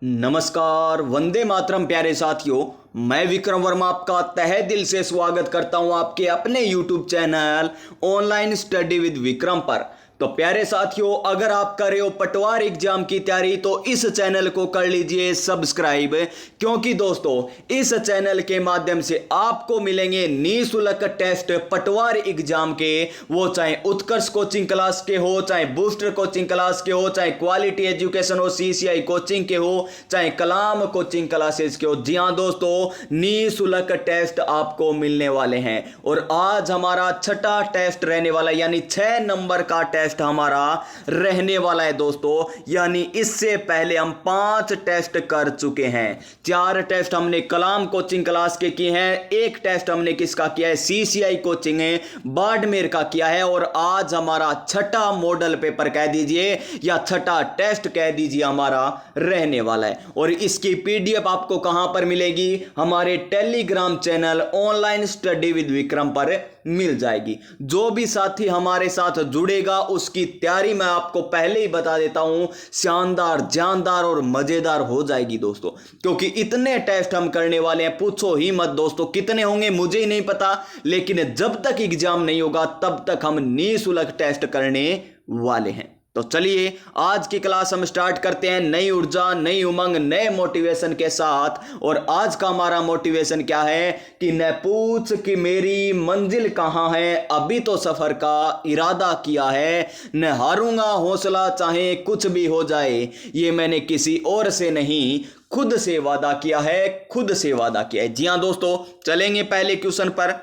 नमस्कार, वंदे मातरम प्यारे साथियों। मैं विक्रम वर्मा आपका तहे दिल से स्वागत करता हूं आपके अपने YouTube channel online study with Vikram पर। तो प्यारे साथियों, अगर आप कर रहे हो पटवार एग्जाम की तैयारी तो इस चैनल को कर लीजिए सब्सक्राइब, क्योंकि दोस्तों इस चैनल के माध्यम से आपको मिलेंगे निःशुल्क टेस्ट पटवार एग्जाम के। वो चाहे उत्कर्ष कोचिंग क्लास के हो, चाहे बूस्टर कोचिंग क्लास के हो, चाहे क्वालिटी एजुकेशन हो, CCI कोचिंग के हो, चाहे कलाम कोचिंग क्लासेस के हो। जी हाँ दोस्तों, निःशुल्क टेस्ट आपको मिलने वाले हैं। और आज हमारा छठा टेस्ट रहने वाला, यानी 6 नंबर का टेस्ट हमारा रहने वाला है दोस्तों। यानी इससे पहले हम 5 टेस्ट कर चुके हैं। 4 टेस्ट हमने कलाम कोचिंग क्लास के किए हैं, 1 टेस्ट हमने किसका किया है, CCI कोचिंग है बाड़मेर का किया है। और आज हमारा छठा मॉडल पेपर कह दीजिए या छठा टेस्ट कह दीजिए हमारा रहने वाला है। और इसकी PDF आपको कहां पर मिलेगी? हमारे Telegram channel online study with Vikram पर मिल जाएगी। जो भी साथी हमारे साथ जुड़ेगा उसकी तैयारी मैं आपको पहले ही बता देता हूं, शानदार, जानदार और मजेदार हो जाएगी दोस्तों। क्योंकि इतने टेस्ट हम करने वाले हैं, पूछो ही मत दोस्तों। कितने होंगे मुझे ही नहीं पता, लेकिन जब तक एग्जाम नहीं होगा तब तक हम निःशुल्क टेस्ट करने वाले हैं। तो चलिए आज की क्लास हम स्टार्ट करते हैं नई ऊर्जा, नई उमंग, नए मोटिवेशन के साथ। और आज का हमारा मोटिवेशन क्या है कि न पूछ कि मेरी मंजिल कहां है, अभी तो सफर का इरादा किया है। न हारूंगा हौसला चाहे कुछ भी हो जाए, ये मैंने किसी और से नहीं खुद से वादा किया है, खुद से वादा किया है। जी हां दोस्तों, चलेंगे पहले क्वेश्चन पर।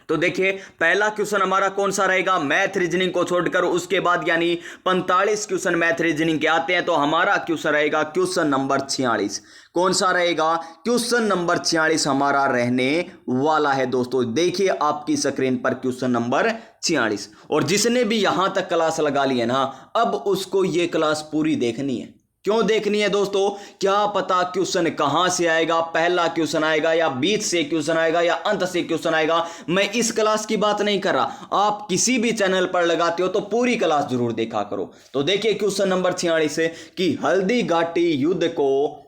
तो देखिए पहला क्वेश्चन हमारा कौन सा रहेगा, मैथ रीजनिंग को छोड़कर। उसके बाद यानी 45 क्वेश्चन मैथ रीजनिंग के आते हैं। तो हमारा क्वेश्चन रहेगा क्वेश्चन नंबर 46। कौन सा रहेगा? क्वेश्चन नंबर 46 हमारा रहने वाला है दोस्तों। देखिए आपकी स्क्रीन पर क्वेश्चन नंबर 46। और जिसने भी यहां तक क्लास लगा ली है ना, अब उसको ये क्लास पूरी देखनी है। क्यों देखनी है दोस्तों? क्या पता क्वेश्चन कहां से आएगा, पहला क्वेश्चन आएगा या बीच से क्वेश्चन आएगा या अंत से क्वेश्चन आएगा। मैं इस क्लास की बात नहीं कर रहा, आप किसी भी चैनल पर लगाते हो तो पूरी क्लास जरूर देखा करो। तो देखिए क्वेश्चन नंबर 46 है कि हल्दी घाटी युद्ध को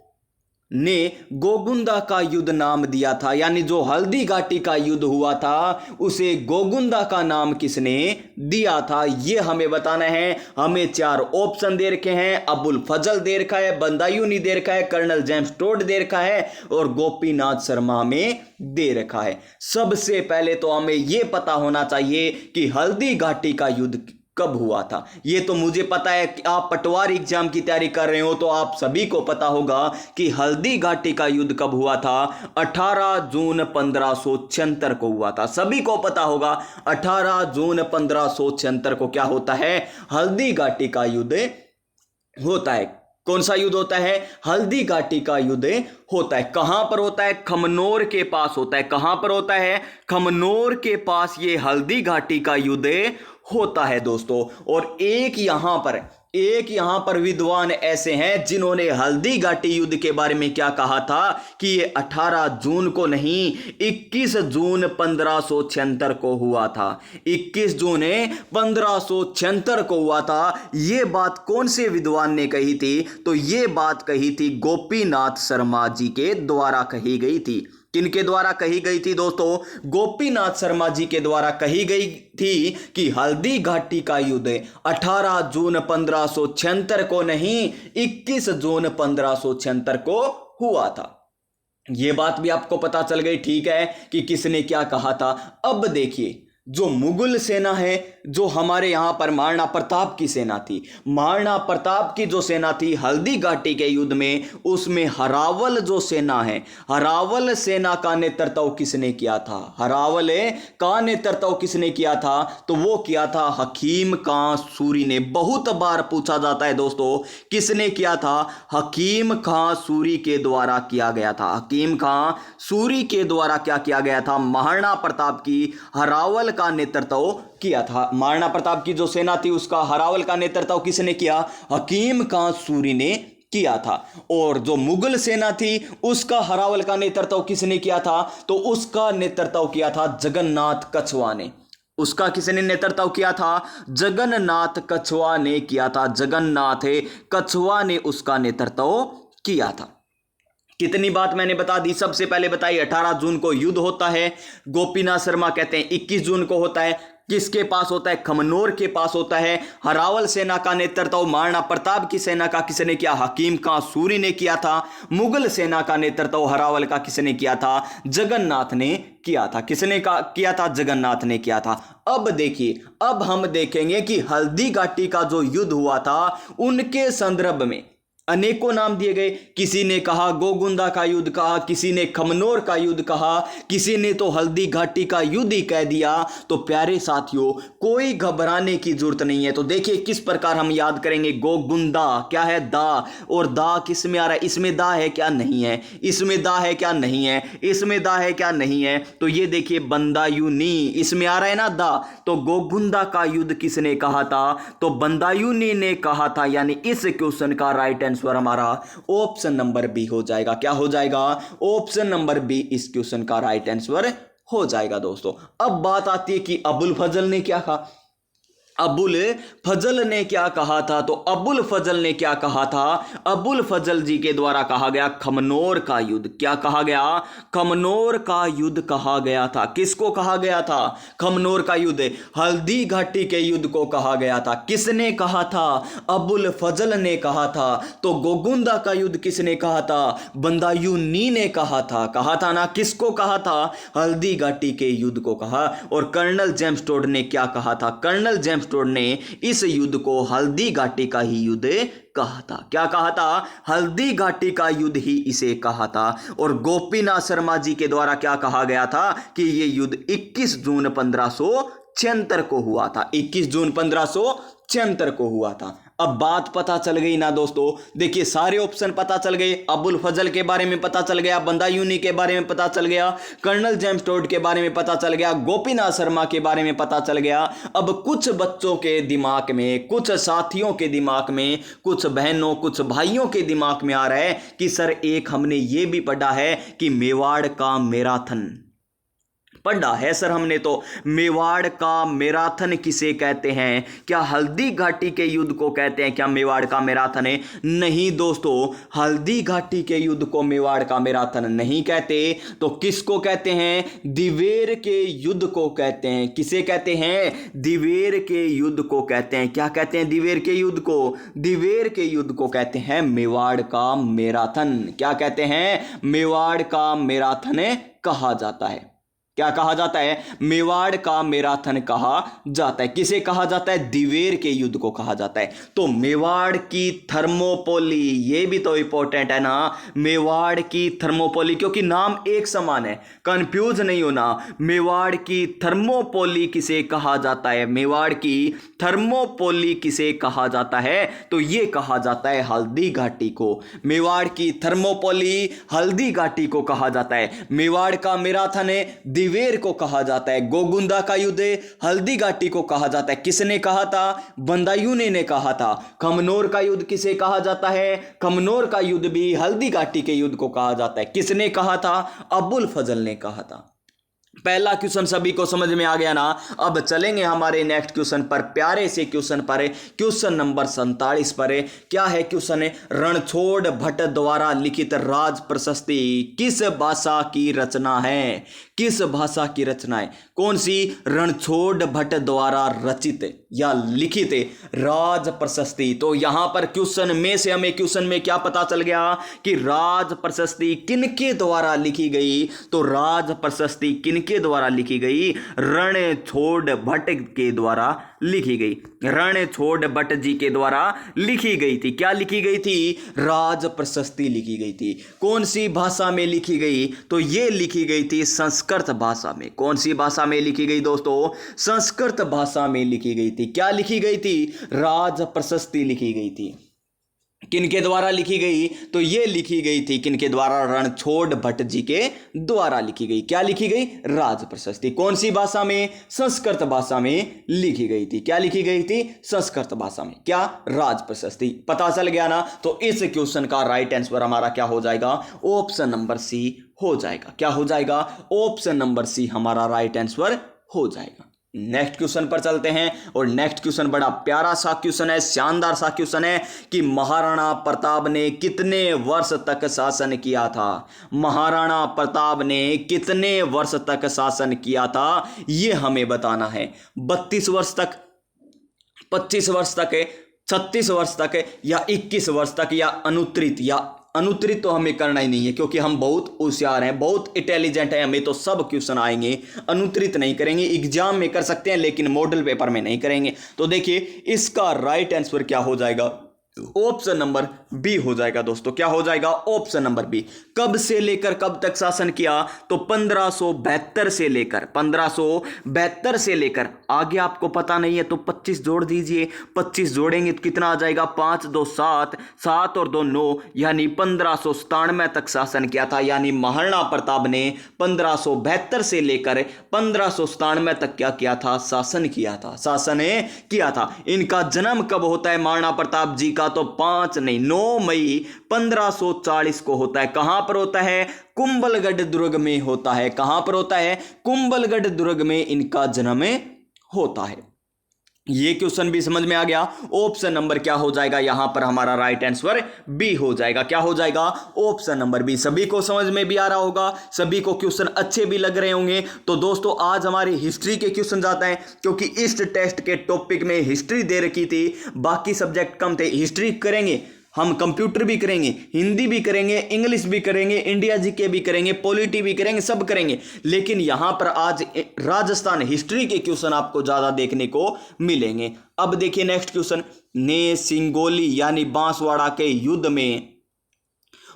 ने गोगुंदा का युद्ध नाम दिया था। यानी जो हल्दी घाटी का युद्ध हुआ था उसे गोगुंदा का नाम किसने दिया था, यह हमें बताना है। हमें 4 ऑप्शन दे रखे हैं। अबुल फजल दे रखा है, बंदायूनी दे रखा है, कर्नल जेम्स टोड दे रखा है और गोपीनाथ शर्मा में दे रखा है। सबसे पहले तो हमें यह पता होना चाहिए कि हल्दी घाटी का युद्ध कब हुआ था। ये तो मुझे पता है कि आप पटवार एग्जाम की तैयारी कर रहे हो तो आप सभी को पता होगा कि हल्दी घाटी का युद्ध कब हुआ था। 18 जून 1576 को हुआ था। सभी को पता होगा 18 जून 1576 को क्या होता है, हल्दी घाटी का युद्ध होता है। कौन सा युद्ध होता है? हल्दी घाटी का युद्ध होता है। कहां पर होता है? खमनोर के पास होता है। कहां पर होता है? खमनोर के पास ये हल्दी घाटी का युद्ध होता है दोस्तों। और एक यहां पर विद्वान ऐसे हैं जिन्होंने हल्दी घाटी युद्ध के बारे में क्या कहा था कि ये 18 जून को नहीं, 21 जून 1576 को हुआ था। 21 जून 1576 को हुआ था। ये बात कौन से विद्वान ने कही थी? तो ये बात कही थी गोपीनाथ शर्मा जी के द्वारा कही गई थी। किनके द्वारा कही गई थी दोस्तों? गोपीनाथ शर्मा जी के द्वारा कही गई थी कि हल्दी घाटी का युद्ध 18 जून 1576 को नहीं, 21 जून 1576 को हुआ था। यह बात भी आपको पता चल गई, ठीक है, कि किसने क्या कहा था। अब देखिए जो मुगल सेना है, जो हमारे यहां पर महाराणा प्रताप की सेना थी, महाराणा प्रताप की जो सेना थी हल्दी घाटी के युद्ध में, उसमें हरावल जो सेना है, हरावल सेना का नेतृत्व किसने किया था? हरावल का नेतृत्व किसने किया था? तो वो किया था हकीम खां सूरी ने। बहुत बार पूछा जाता है दोस्तों, किसने किया था? हकीम खां सूरी के द्वारा किया गया था। हकीम खां सूरी के द्वारा क्या किया गया था? महाराणा प्रताप की हरावल का नेतृत्व किया था। महाराणा प्रताप की जो सेना थी उसका हरावल का नेतृत्व किसने किया? हकीम खां सूरी ने किया था। और जो मुगल सेना थी उसका हरावल का नेतृत्व किसने किया था? तो उसका नेतृत्व किया था जगन्नाथ कछवा ने। उसका किसने नेतृत्व किया था? जगन्नाथ कछवा ने किया था। जगन्नाथ कछवा ने उसका नेतृत्व किया था। कितनी बात मैंने बता दी। सबसे पहले बताई 18 जून को युद्ध होता है। गोपीनाथ शर्मा कहते हैं 21 जून को होता है। किसके पास होता है? खमनोर के पास होता है। हरावल सेना का नेतृत्व महाराणा प्रताप की सेना का किसने किया? हकीम खां सूरी ने किया था। मुगल सेना का नेतृत्व हरावल का किसने किया था? जगन्नाथ ने किया था। किसने किया था? जगन्नाथ ने किया था। अब देखिए, अब हम देखेंगे कि हल्दी घाटी का जो युद्ध हुआ था उनके संदर्भ में अनेकों नाम दिए गए। किसी ने कहा गोगुंदा का युद्ध कहा, किसी ने खमनोर का युद्ध कहा, किसी ने तो हल्दी घाटी का युद्ध ही कह दिया। तो प्यारे साथियों, कोई घबराने की जरूरत नहीं है। तो देखिए किस प्रकार हम याद करेंगे। गोगुंदा क्या है? दा। और दा किस में आ रहा है? इसमें दा है क्या? नहीं है। इसमें दा है क्या? नहीं है। इसमें दा है क्या? नहीं है। तो ये देखिए बंदायूनी, इसमें आ रहा है ना दा। तो गोगुंदा का युद्ध किसने कहा था? तो बंदायूनी ने कहा था। यानी इस क्वेश्चन का राइट आंसर हमारा ऑप्शन नंबर बी हो जाएगा। क्या हो जाएगा? ऑप्शन नंबर बी इस क्वेश्चन का राइट आंसर हो जाएगा। दोस्तों अब बात आती है कि अबुल फजल ने क्या कहा। अबुल फजल ने क्या कहा था? तो अबुल फजल ने क्या कहा था? अबुल फजल जी के द्वारा कहा गया खमनोर का युद्ध। क्या कहा गया? खमनोर का युद्ध कहा गया था। किसको कहा गया था? खमनोर का युद्ध। हल्दी घाटी के युद्ध को कहा गया था। किसने कहा था? अबुल फजल ने कहा था। तो गोगुंदा का युद्ध किसने कहा था? बंदायूनी ने कहा था। कहा था ना? किसको कहा था? हल्दी घाटी के युद्ध को कहा। और कर्नल जेम्स टोड ने क्या कहा था? कर्नल जेम्स टोड ने इस युद्ध को हल्दी घाटी का ही युद्ध कहा था। क्या कहा था? हल्दी घाटी का युद्ध ही इसे कहा था। और गोपीनाथ शर्मा जी के द्वारा क्या कहा गया था? कि यह युद्ध 21 जून 1576 को हुआ था। 21 जून 1576 को हुआ था। अब बात पता चल गई ना दोस्तों। देखिए सारे ऑप्शन पता चल गए। अबुल फजल के बारे में पता चल गया, बंदायूनी के बारे में पता चल गया, कर्नल जेम्स टोड के बारे में पता चल गया, गोपीनाथ शर्मा के बारे में पता चल गया। अब कुछ बच्चों के दिमाग में, कुछ साथियों के दिमाग में, कुछ बहनों, कुछ भाइयों के दिमाग में आ रहा है कि सर एक हमने ये भी पढ़ा है कि मेवाड़ का मैराथन पढ़ा है सर हमने। तो मेवाड़ का मैराथन किसे कहते हैं? क्या हल्दी घाटी के युद्ध को कहते हैं? क्या मेवाड़ का मैराथन है? नहीं दोस्तों, हल्दी घाटी के युद्ध को मेवाड़ का मैराथन नहीं कहते। तो किसको कहते हैं? दिवेर के युद्ध को कहते हैं। किसे कहते हैं? दिवेर के युद्ध को कहते हैं। क्या कहते हैं? दिवेर के युद्ध को, दिवेर के युद्ध को कहते हैं मेवाड़ का मैराथन। क्या कहते हैं? मेवाड़ का मैराथन कहा जाता है। क्या कहा जाता है? मेवाड़ का मैराथन कहा जाता है। किसे कहा जाता है? दिवेर के युद्ध को कहा जाता है। तो मेवाड़ की थर्मोपोली, ये भी तो इंपॉर्टेंट है ना। मेवाड़ की थर्मोपोली, क्योंकि नाम एक समान है, कंफ्यूज नहीं होना। मेवाड़ की थर्मोपोली किसे कहा जाता है? मेवाड़ की थर्मोपोली किसे कहा जाता है? तो ये कहा जाता है हल्दी घाटी को। मेवाड़ की थर्मोपोली हल्दी घाटी को कहा जाता है। मेवाड़ का मैराथन दिवेर को कहा जाता है। गोगुंदा का युद्ध हल्दी घाटी को कहा जाता है। किसने कहा था? बंदायूनी ने कहा था। खमनोर का युद्ध किसे कहा जाता है? खमनोर का युद्ध भी हल्दी घाटी के युद्ध को कहा जाता है। किसने कहा था? अबुल फजल ने कहा था। पहला क्वेश्चन सभी को समझ में आ गया ना। अब चलेंगे हमारे नेक्स्ट क्वेश्चन पर, प्यारे से क्वेश्चन पर, क्वेश्चन नंबर 47 पर। क्या है क्वेश्चन? रणछोड़ भट्ट द्वारा लिखित राज प्रशस्ति किस भाषा की रचना है? किस भाषा की रचना है? कौन सी? रणछोड़ भट्ट द्वारा रचित या लिखित राज प्रशस्ति। तो यहां पर क्वेश्चन में से हमें क्वेश्चन में क्या पता चल गया कि राज प्रशस्ति किनके द्वारा लिखी गई? तो राज प्रशस्ति किनके द्वारा लिखी गई? रणछोड़ भट्ट के द्वारा लिखी गई। रणछोड़ भट्ट जी के द्वारा लिखी गई थी। क्या लिखी गई थी? राज प्रशस्ति लिखी गई थी। कौन सी भाषा में लिखी गई? तो ये लिखी गई थी संस्कृत भाषा में। कौन सी भाषा में लिखी गई दोस्तों? संस्कृत भाषा में लिखी गई थी। क्या लिखी गई थी? राज प्रशस्ति लिखी गई थी। किनके द्वारा लिखी गई? तो ये लिखी गई थी किनके द्वारा? रणछोड़ भट्ट जी के द्वारा लिखी गई। क्या लिखी गई? राज प्रशस्ति। कौन सी भाषा में? संस्कृत भाषा में लिखी गई थी। क्या लिखी गई थी? संस्कृत भाषा में। क्या? राज प्रशस्ति। पता चल गया ना। तो इस क्वेश्चन का राइट आंसर हमारा क्या हो जाएगा? ऑप्शन नंबर सी हो जाएगा। क्या हो जाएगा? ऑप्शन नंबर सी हमारा राइट आंसर हो जाएगा। नेक्स्ट क्वेश्चन पर चलते हैं और नेक्स्ट क्वेश्चन बड़ा प्यारा सा क्वेश्चन है, शानदार सा क्वेश्चन है कि महाराणा प्रताप ने कितने वर्ष तक शासन किया था। महाराणा प्रताप ने कितने वर्ष तक शासन किया था ये हमें बताना है। 32 वर्ष तक, 25 वर्ष तक, 36 वर्ष तक या 21 वर्ष तक, या अनुत्तरित। या अनुत्तरित तो हमें करना ही नहीं है क्योंकि हम बहुत होशियार हैं, बहुत इंटेलिजेंट हैं, हमें तो सब क्वेश्चन आएंगे। अनुत्तरित नहीं करेंगे, एग्जाम में कर सकते हैं लेकिन मॉडल पेपर में नहीं करेंगे। तो देखिए इसका राइट आंसर क्या हो जाएगा, ऑप्शन नंबर बी हो जाएगा दोस्तों। क्या हो जाएगा, ऑप्शन नंबर बी। कब से लेकर कब तक शासन किया, तो 1572 से लेकर, 1572 से लेकर, आगे आपको पता नहीं है तो 25 जोड़ दीजिए, 25 जोड़ेंगे तो कितना आ जाएगा, 5 2 7, 7 और 2 9, यानी 1597 तक शासन किया था। यानी महाराणा प्रताप ने 1572 से लेकर 1597 तक क्या किया था, शासन किया था, शासन किया था। इनका जन्म कब होता है महाराणा प्रताप जी का, तो 9 मई 1540 को होता है। कहां पर होता है, कुंभलगढ़ दुर्ग में होता है। कहां पर होता है, कुंभलगढ़ दुर्ग में इनका जन्म होता है। ये क्वेश्चन भी समझ में आ गया। ऑप्शन नंबर क्या हो जाएगा, यहां पर हमारा राइट आंसर बी हो जाएगा। क्या हो जाएगा, ऑप्शन नंबर बी। सभी को समझ में भी आ रहा होगा, सभी को क्वेश्चन अच्छे भी लग रहे होंगे। तो दोस्तों आज हमारी हिस्ट्री के क्वेश्चन जाते हैं क्योंकि इस टेस्ट के टॉपिक में हिस्ट्री दे रखी थी, बाकी सब्जेक्ट कम थे। हिस्ट्री करेंगे हम, कंप्यूटर भी करेंगे, हिंदी भी करेंगे, इंग्लिश भी करेंगे, इंडिया जीके भी करेंगे, पॉलिटी भी करेंगे, सब करेंगे। लेकिन यहां पर आज राजस्थान हिस्ट्री के क्वेश्चन आपको ज्यादा देखने को मिलेंगे। अब देखिए नेक्स्ट क्वेश्चन, ने सिंगोली यानी बांसवाड़ा के युद्ध में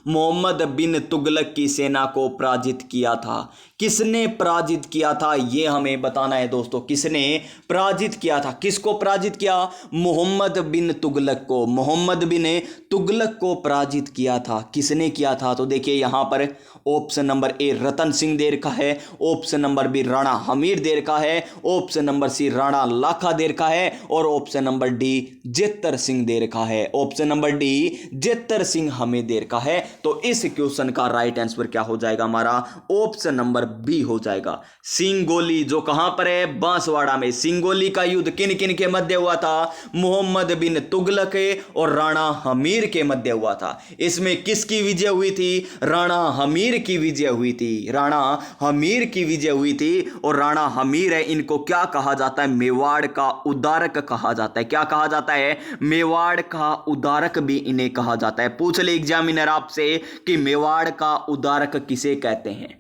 मोहम्मद बिन तुगलक की सेना को पराजित किया था। किसने पराजित किया था ये हमें बताना है दोस्तों। किसने पराजित किया था, किसको पराजित किया, मोहम्मद बिन तुगलक को। मोहम्मद बिन तुगलक को पराजित किया था। किसने किया था, तो देखिए यहां पर option number A Ratan Singh देर का है, option number B Rana Hamir देर का है, option number C Rana Lakha देर का है और option number D Jetar Singh देर का है। Option number D Jetar Singh हमें देर का है। तो इस क्वेश्चन का राइट आंसर क्या हो जाएगा हमारा, ऑप्शन नंबर बी हो जाएगा। सिंगोली जो कहां पर है, बांसवाड़ा में। सिंगोली का युद्ध किन किन के मध्य हुआ था, मोहम्मद बिन तुगलक और राणा हमीर के मध्य हुआ था। इसमें किसकी विजय हुई थी, राणा हमीर की विजय हुई थी। राणा हमीर की विजय हुई थी। और राणा हमीर है, इनको क्या कहा जाता है, मेवाड़ का उदारक कहा जाता है। क्या कहा जाता है, मेवाड़ का उदारक भी इन्हें कहा जाता है। पूछ ले एग्जामिनर आपसे कि मेवाड़ का उदारक किसे कहते हैं।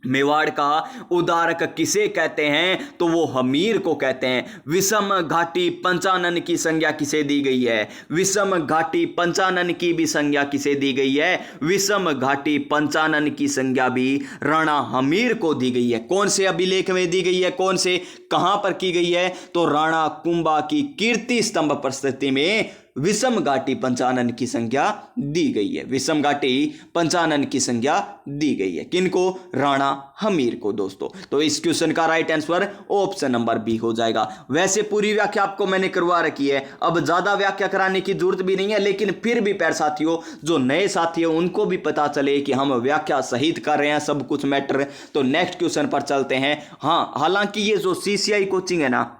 मेवाड़ का उदारक किसे कहते हैं, तो वो हमीर को कहते हैं। विषम घाटी पंचानन की संज्ञा किसे दी गई है, विषम घाटी पंचानन की भी संज्ञा किसे दी गई है, विषम घाटी पंचानन की संज्ञा भी राणा हमीर को दी गई है। कौन से अभिलेख में दी गई है, कौन से कहां पर की गई है, तो राणा कुंभा की कीर्ति स्तंभ प्रस्तुति में विषम घाटी पंचानन की संज्ञा दी गई है। विषम घाटी पंचानन की संज्ञा दी गई है किनको, राणा हमीर को दोस्तों। तो इस क्वेश्चन का right answer option number B हो जाएगा। वैसे पूरी व्याख्या आपको मैंने करवा रखी है, अब ज्यादा व्याख्या कराने की जरूरत भी नहीं है, लेकिन फिर भी प्यारे साथियों जो नए साथी हैं उनको भी पता चले कि हम व्याख्या सहित कर रहे हैं, सब कुछ मैटर। तो नेक्स्ट क्वेश्चन पर चलते हैं। हाँ, हालांकि ये जो सीसीआई कोचिंग है ना,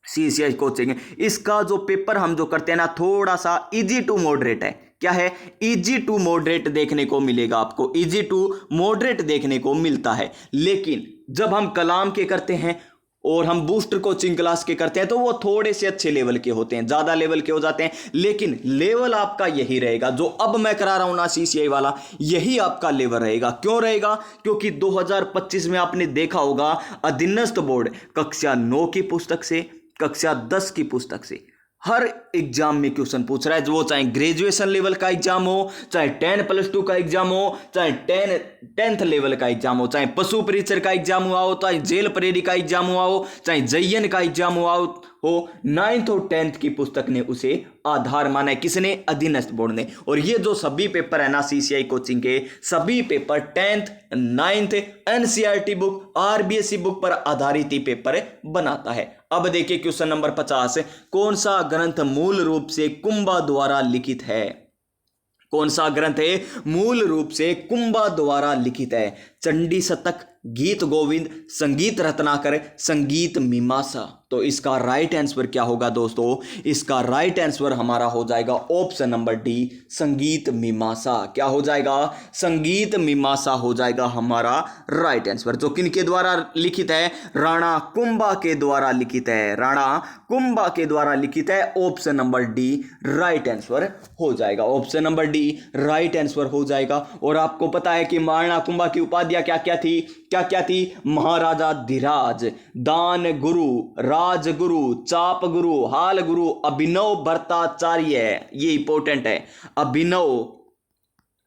सीसीआई कोचिंग, इसका जो पेपर हम जो करते हैं ना, थोड़ा सा इजी टू मॉडरेट है। क्या है, इजी टू मॉडरेट देखने को मिलेगा आपको, इजी टू मॉडरेट देखने को मिलता है। लेकिन जब हम कलाम के करते हैं और हम बूस्टर कोचिंग क्लास के करते हैं तो वो थोड़े से अच्छे लेवल के होते हैं, ज्यादा लेवल के हो जाते हैं। लेकिन लेवल आपका यही रहेगा जो अब मैं करा रहा हूं ना, सीसीआई वाला, यही आपका लेवल रहेगा। क्यों रहेगा, क्योंकि 2025 में आपने देखा होगा अधीनस्थ बोर्ड कक्षा 9 की पुस्तक से, कक्षा 10 की पुस्तक से हर एग्जाम में क्वेश्चन पूछ रहा है। वो चाहे ग्रेजुएशन लेवल का एग्जाम हो, चाहे 10+2 का एग्जाम हो, चाहे 10th लेवल का एग्जाम हो, चाहे पशु परीक्षर का एग्जाम हुआ हो, चाहे जेल प्रेरी का एग्जाम हुआ हो, चाहे जयन का एग्जाम हुआ हो, 9th और 10th की पुस्तक ने उसे आधार माना है। किसने, अधीनस्थ बोर्ड ने। और ये जो सभी पेपर है ना सीसीआई कोचिंग के, सभी paper 10th 9th NCERT book, RBSE book पर आधारित ही पेपर बनाता है। अब देखिए क्वेश्चन नंबर 50, कौन सा ग्रंथ मूल रूप से कुंभा द्वारा लिखित है। कौन सा ग्रंथ है मूल रूप से कुंभा द्वारा लिखित है, चंडी शतक, गीत गोविंद, संगीत रत्नाकर, संगीत मीमांसा। तो इसका राइट आंसर क्या होगा दोस्तों? इसका राइट आंसर हमारा हो जाएगा ऑप्शन नंबर डी, संगीत मीमांसा। क्या हो जाएगा? संगीत मीमांसा हो जाएगा हमारा राइट आंसर, जो किनके द्वारा लिखित है? राणा कुंभा के द्वारा लिखित है, राणा कुंभा के द्वारा लिखित है। Option number D right answer हो जाएगा, option number D right answer हो जाएगा। और आपको पता है कि राणा कुंभा की उपाधियां क्या क्या थी? क्या क्या थी? महाराजा धीराज, दान गुरु, राजगुरु, चाप गुरु, हाल गुरु, अभिनव भट्टाचार्य। ये इंपॉर्टेंट है,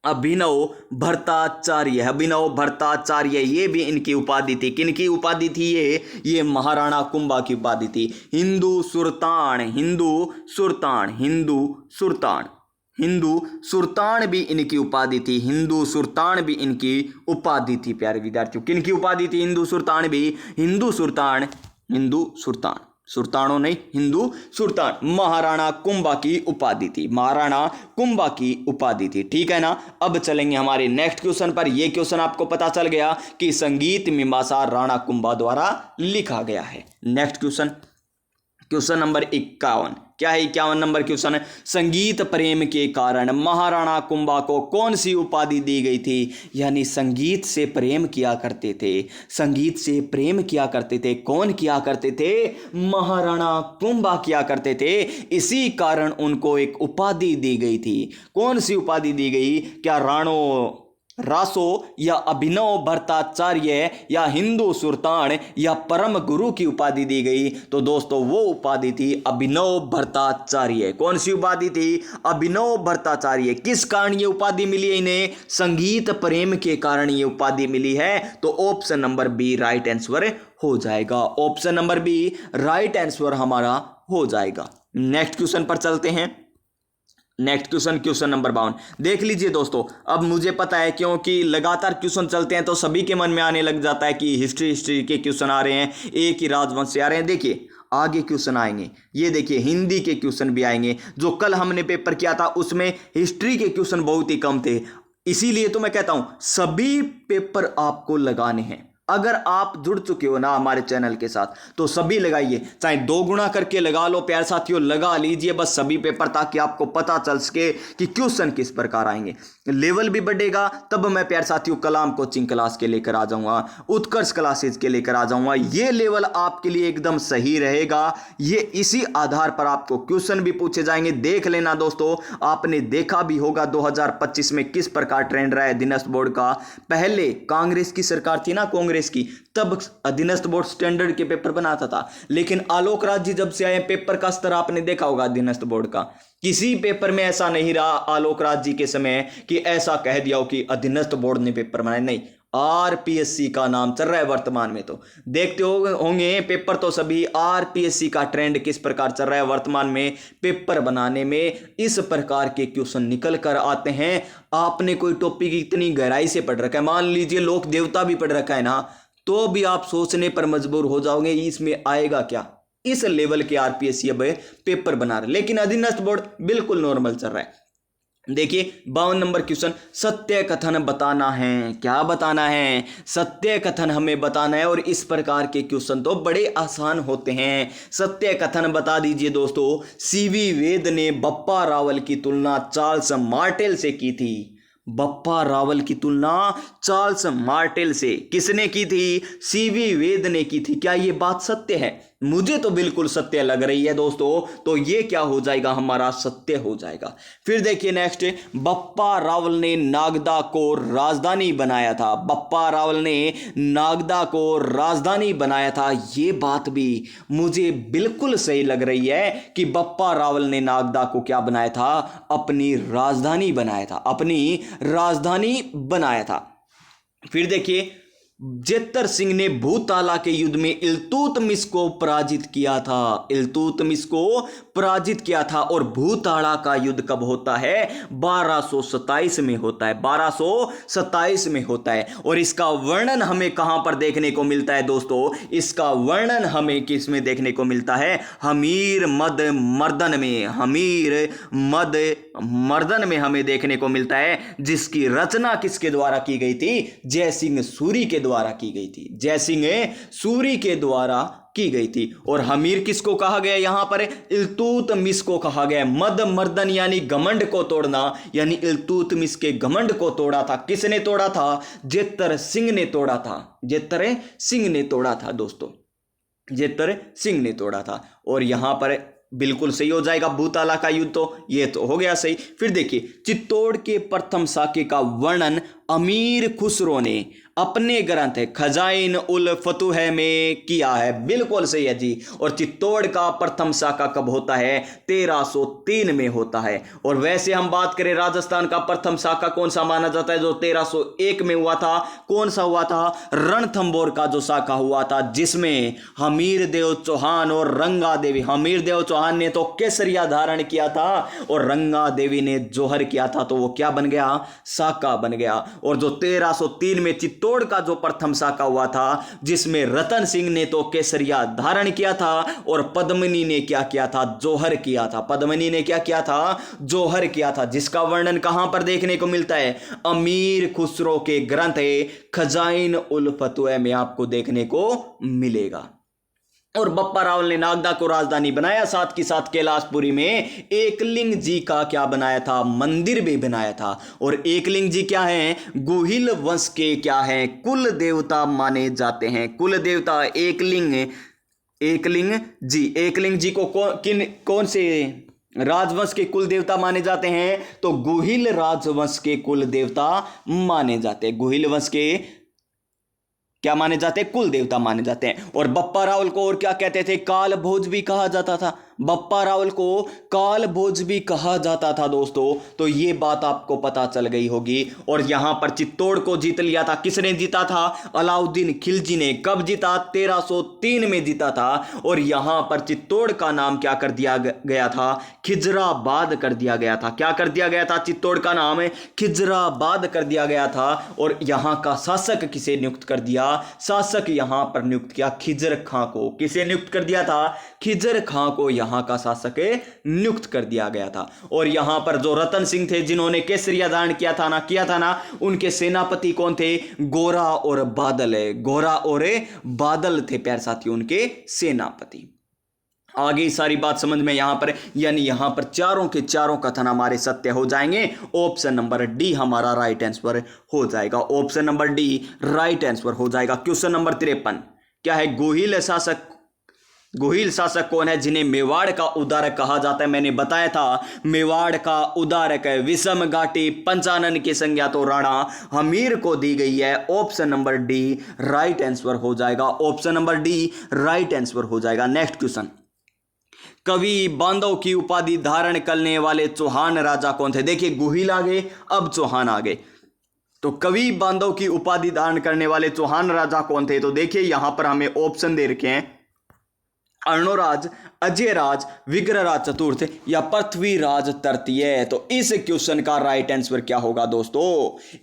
अभिनव भट्टाचार्य, अभिनव भट्टाचार्य, ये भी इनकी उपाधि थी। किनकी उपाधि थी ये महाराणा कुंभा की उपाधि थी। हिंदू सुल्तान, हिंदू सुल्तान, हिंदू सुल्तान, हिंदू सुल्तान भी इनकी उपाधि थी, हिंदू सुल्तान भी इनकी उपाधि थी। प्यारे विद्यार्थियों, किनकी उपाधि थी? हिंदू सुल्तान भी, हिंदू सुल्तान, हिंदू सुल्तान, सुल्तानों नहीं, हिंदू सुल्तान, महाराणा कुंभा की उपाधि थी, महाराणा कुंभा की उपाधि थी। ठीक है ना? अब चलेंगे हमारे नेक्स्ट क्वेश्चन पर। यह क्वेश्चन आपको पता चल गया कि संगीत मीमांसा राणा कुंभा द्वारा लिखा गया है। Next question, question number 51। क्या है 51 नंबर क्वेश्चन? संगीत प्रेम के कारण महाराणा कुंभा को कौन सी उपाधि दी गई थी? यानी संगीत से प्रेम किया करते थे, संगीत से प्रेम किया करते थे। कौन किया करते थे? महाराणा कुंभा किया करते थे। इसी कारण उनको एक उपाधि दी गई थी। कौन सी उपाधि दी गई? क्या राणो रासो या अभिनव भट्टाचार्य या हिंदू सुल्तान या परम गुरु की उपाधि दी गई? तो दोस्तों वो उपाधि थी अभिनव भट्टाचार्य। कौन सी उपाधि थी? अभिनव भट्टाचार्य। किस कारण ये उपाधि मिली है इन्हें? संगीत प्रेम के कारण ये उपाधि मिली है। तो option number B right answer हो जाएगा, option number B right answer हमारा हो जाएगा। नेक्स्ट क्वेश्चन पर चलते हैं। Next question, question number 52। देख लीजिए दोस्तों, अब मुझे पता है क्योंकि लगातार क्वेश्चन चलते हैं तो सभी के मन में आने लग जाता है कि हिस्ट्री के क्वेश्चन आ रहे हैं, एक ही राजवंश से आ रहे हैं। देखिए आगे क्वेश्चन आएंगे, ये देखिए हिंदी के क्वेश्चन भी आएंगे। जो कल हमने पेपर किया था उसमें हिस्ट्री के क्वेश्चन बहुत ही कम थे, इसीलिए तो मैं कहता हूं सभी पेपर आपको लगाने हैं। अगर आप जुड़ चुके हो ना हमारे चैनल के साथ तो सभी लगाइए, चाहे 2 गुना करके लगा लो प्यारे साथियों, लगा लीजिए बस सभी पेपर, ताकि आपको पता चल सके कि क्वेश्चन किस प्रकार आएंगे। लेवल भी बढ़ेगा, तब मैं प्यारे साथियों कलाम कोचिंग क्लास के लेकर आ जाऊंगा, उत्कर्ष क्लासेज के लेकर आ जाऊंगा। ये लेवल आपके लिए एकदम सही रहेगा। ये इसी आधार पर आपको क्वेश्चन भी पूछे जाएंगे। देख लेना दोस्तों, आपने देखा भी होगा 2025 में किस प्रकार ट्रेंड रहा है अधीनस्थ बोर्ड का। पहले कांग्रेस की सरकार थी ना, कांग्रेस की, तब अधीनस्थ बोर्ड स्टैंडर्ड के पेपर बनाता था। लेकिन आलोक राज जी जब से आए, पेपर का स्तर आपने देखा होगा अधीनस्थ बोर्ड का, किसी पेपर में ऐसा नहीं रहा आलोक राज जी के समय कि ऐसा कह दिया हो कि अधीनस्थ बोर्ड ने पेपर बनाए। नहीं, आरपीएससी का नाम चल रहा है वर्तमान में। तो देखते होंगे पेपर तो सभी आरपीएससी का ट्रेंड किस प्रकार चल रहा है वर्तमान में। पेपर बनाने में इस प्रकार के क्वेश्चन निकल कर आते हैं। आपने कोई टॉपिक इतनी गहराई से पढ़ रखा है, मान लीजिए लोक देवता भी पढ़ रखा है ना, तो भी आप सोचने पर मजबूर हो जाओगे इसमें आएगा क्या। इस लेवल के आरपीएससी अब पेपर बना रहे, लेकिन अधीनस्थ बोर्ड बिल्कुल नॉर्मल चल रहा है। देखिए 52 नंबर क्वेश्चन, सत्य कथन बताना है। क्या बताना है? सत्य कथन हमें बताना है। और इस प्रकार के क्वेश्चन तो बड़े आसान होते हैं। सत्य कथन बता दीजिए दोस्तों। सीवी वेद ने बप्पा रावल की तुलना चार्ल्स मार्टेल से की थी। बप्पा रावल की तुलना चार्ल्स मार्टेल से किसने की थी? सीवी वेद ने की थी। क्या ये बात सत्य है? मुझे तो बिल्कुल सत्य लग रही है दोस्तों। तो ये क्या हो जाएगा? हमारा सत्य हो जाएगा। फिर देखिए नेक्स्ट, बप्पा रावल ने नागदा को राजधानी बनाया था। बप्पा रावल ने नागदा को राजधानी बनाया था। ये बात भी मुझे बिल्कुल सही लग रही है कि बप्पा रावल ने नागदा को क्या बनाया था? अपनी राजधानी बनाया था, अपनी राजधानी बनाया था। फिर देखिए, जेतर सिंह ने भूताला के युद्ध में इल्तुतमिश को पराजित किया था। इल्तुतमिश को पराजित किया था। और भूताला का युद्ध कब होता है? 1227 में होता है, 1227 में होता है। और इसका वर्णन हमें कहां पर देखने को मिलता है दोस्तों? इसका वर्णन हमें किस में देखने को मिलता है? हमीर मद मर्दन में, हमीर मद मर्दन में हमें देखने को मिलता है, जिसकी रचना किसके द्वारा की गई थी? जय सिंह सूरी के द्वारा की गई थी, जयसिंह सूरी के द्वारा की गई थी। और हमीर किसको कहा गया यहां पर? इल्तुतमिश को कहा गया। मद मर्दन यानी घमंड को तोड़ना, यानी इल्तुतमिश के घमंड को तोड़ा था। किसने तोड़ा था? जेतर सिंह ने तोड़ा था। जेतर सिंह ने तोड़ा था दोस्तों, जेतर सिंह ने तोड़ा था। और यहां पर बिल्कुल सही हो जाएगा भूताला का युद्ध, तो ये तो हो गया सही। फिर देखिए, चित्तौड़ के प्रथम साके का वर्णन अमीर खुसरो ने अपने ग्रंथ खजाइन उल फतूह में किया है। बिल्कुल सही है जी। और चित्तौड़ का प्रथम साका कब होता है? 1303 में होता है। और वैसे हम बात करें राजस्थान का प्रथम साका कौन सा माना जाता है? जो 1301 में हुआ था। कौन सा हुआ था? रणथंभौर का जो साका हुआ था, जिसमें हमीर देव चौहान और रंगा देवी, हमीर देव चौहान ने तो केसरिया धारण किया था और रंगा देवी ने जौहर किया था, तो वो क्या बन गया? साका बन गया। और जो 1303 में चित्तौड़ का जो प्रथम साका हुआ था, जिसमें रतन सिंह ने तो केसरिया धारण किया था और पद्मिनी ने क्या किया था? जौहर किया था। पद्मिनी ने क्या किया था? जौहर किया था, जिसका वर्णन कहां पर देखने को मिलता है? अमीर खुसरो के ग्रंथ खजाइन उल फतूह में आपको देखने को मिलेगा। और बप्पा रावल ने नागदा को राजधानी बनाया, साथ ही साथ कैलाशपुरी में एकलिंग जी का क्या बनाया था? मंदिर भी बनाया था। और एकलिंग जी क्या है? गुहिल वंश के क्या है? कुल देवता माने जाते हैं। कुल देवता एकलिंग, एकलिंग जी, एकलिंग जी को कौन से राजवंश के कुल देवता माने जाते हैं? तो गुहिल राजवंश के कुल देवता माने जाते हैं। गुहिल वंश के क्या माने जाते हैं? कुल देवता माने जाते हैं। और बप्पा रावल को और क्या कहते थे? काल भोज भी कहा जाता था। बप्पा रावल को काल भोज भी कहा जाता था दोस्तों, तो ये बात आपको पता चल गई होगी। और यहां पर चित्तौड़ को जीत लिया था। किसने जीता था? अलाउद्दीन खिलजी ने। कब जीता? 1303 में जीता था। और यहां पर चित्तौड़ का नाम क्या कर दिया गया था? खिजराबाद कर दिया गया था। क्या कर दिया गया था? चित्तौड़ का नाम खिजराबाद कर दिया गया था। और यहां का शासक किसे नियुक्त कर दिया? शासक यहां पर नियुक्त किया खिजर खां को। किसे नियुक्त कर दिया था? खिजर खां को यहां का शासक नियुक्त कर दिया गया था। और यहां पर जो रतन सिंह थे, जिन्होंने केसरिया धारण किया था ना, उनके सेनापति कौन थे? गोरा और बादल है। गोरा और बादल थे प्यारे साथियों उनके सेनापति। आगे सारी बात समझ में यहां पर, यानी यहां पर चारों के चारों कथन हमारे सत्य हो जाएंगे। ऑप्शन नंबर डी हमारा राइट आंसर हो जाएगा। Option number D right answer हो जाएगा। क्वेश्चन नंबर 53 क्या है? गोहिल शासक कौन है जिन्हें मेवाड़ का उदारक कहा जाता है? मैंने बताया था मेवाड़ का उदारक विषम घाटी पंचानन की संज्ञा तो राणा हमीर को दी गई है। Option number D right answer हो जाएगा। Option number D right answer हो जाएगा। नेक्स्ट क्वेश्चन, कवि बांधव की उपाधि धारण करने वाले चौहान राजा कौन थे? देखिए, गोहिल आ गए, अब चौहान आ गए। तो कवि बांधव की उपाधि धारण करने वाले चौहान राजा कौन थे? तो देखिए यहां पर हमें ऑप्शन दे रखे हैं, अर्णोराज, अजयराज, विग्रहराज चतुर्थ या पृथ्वीराज तृतीय। तो इस क्वेश्चन का राइट आंसर क्या होगा दोस्तों?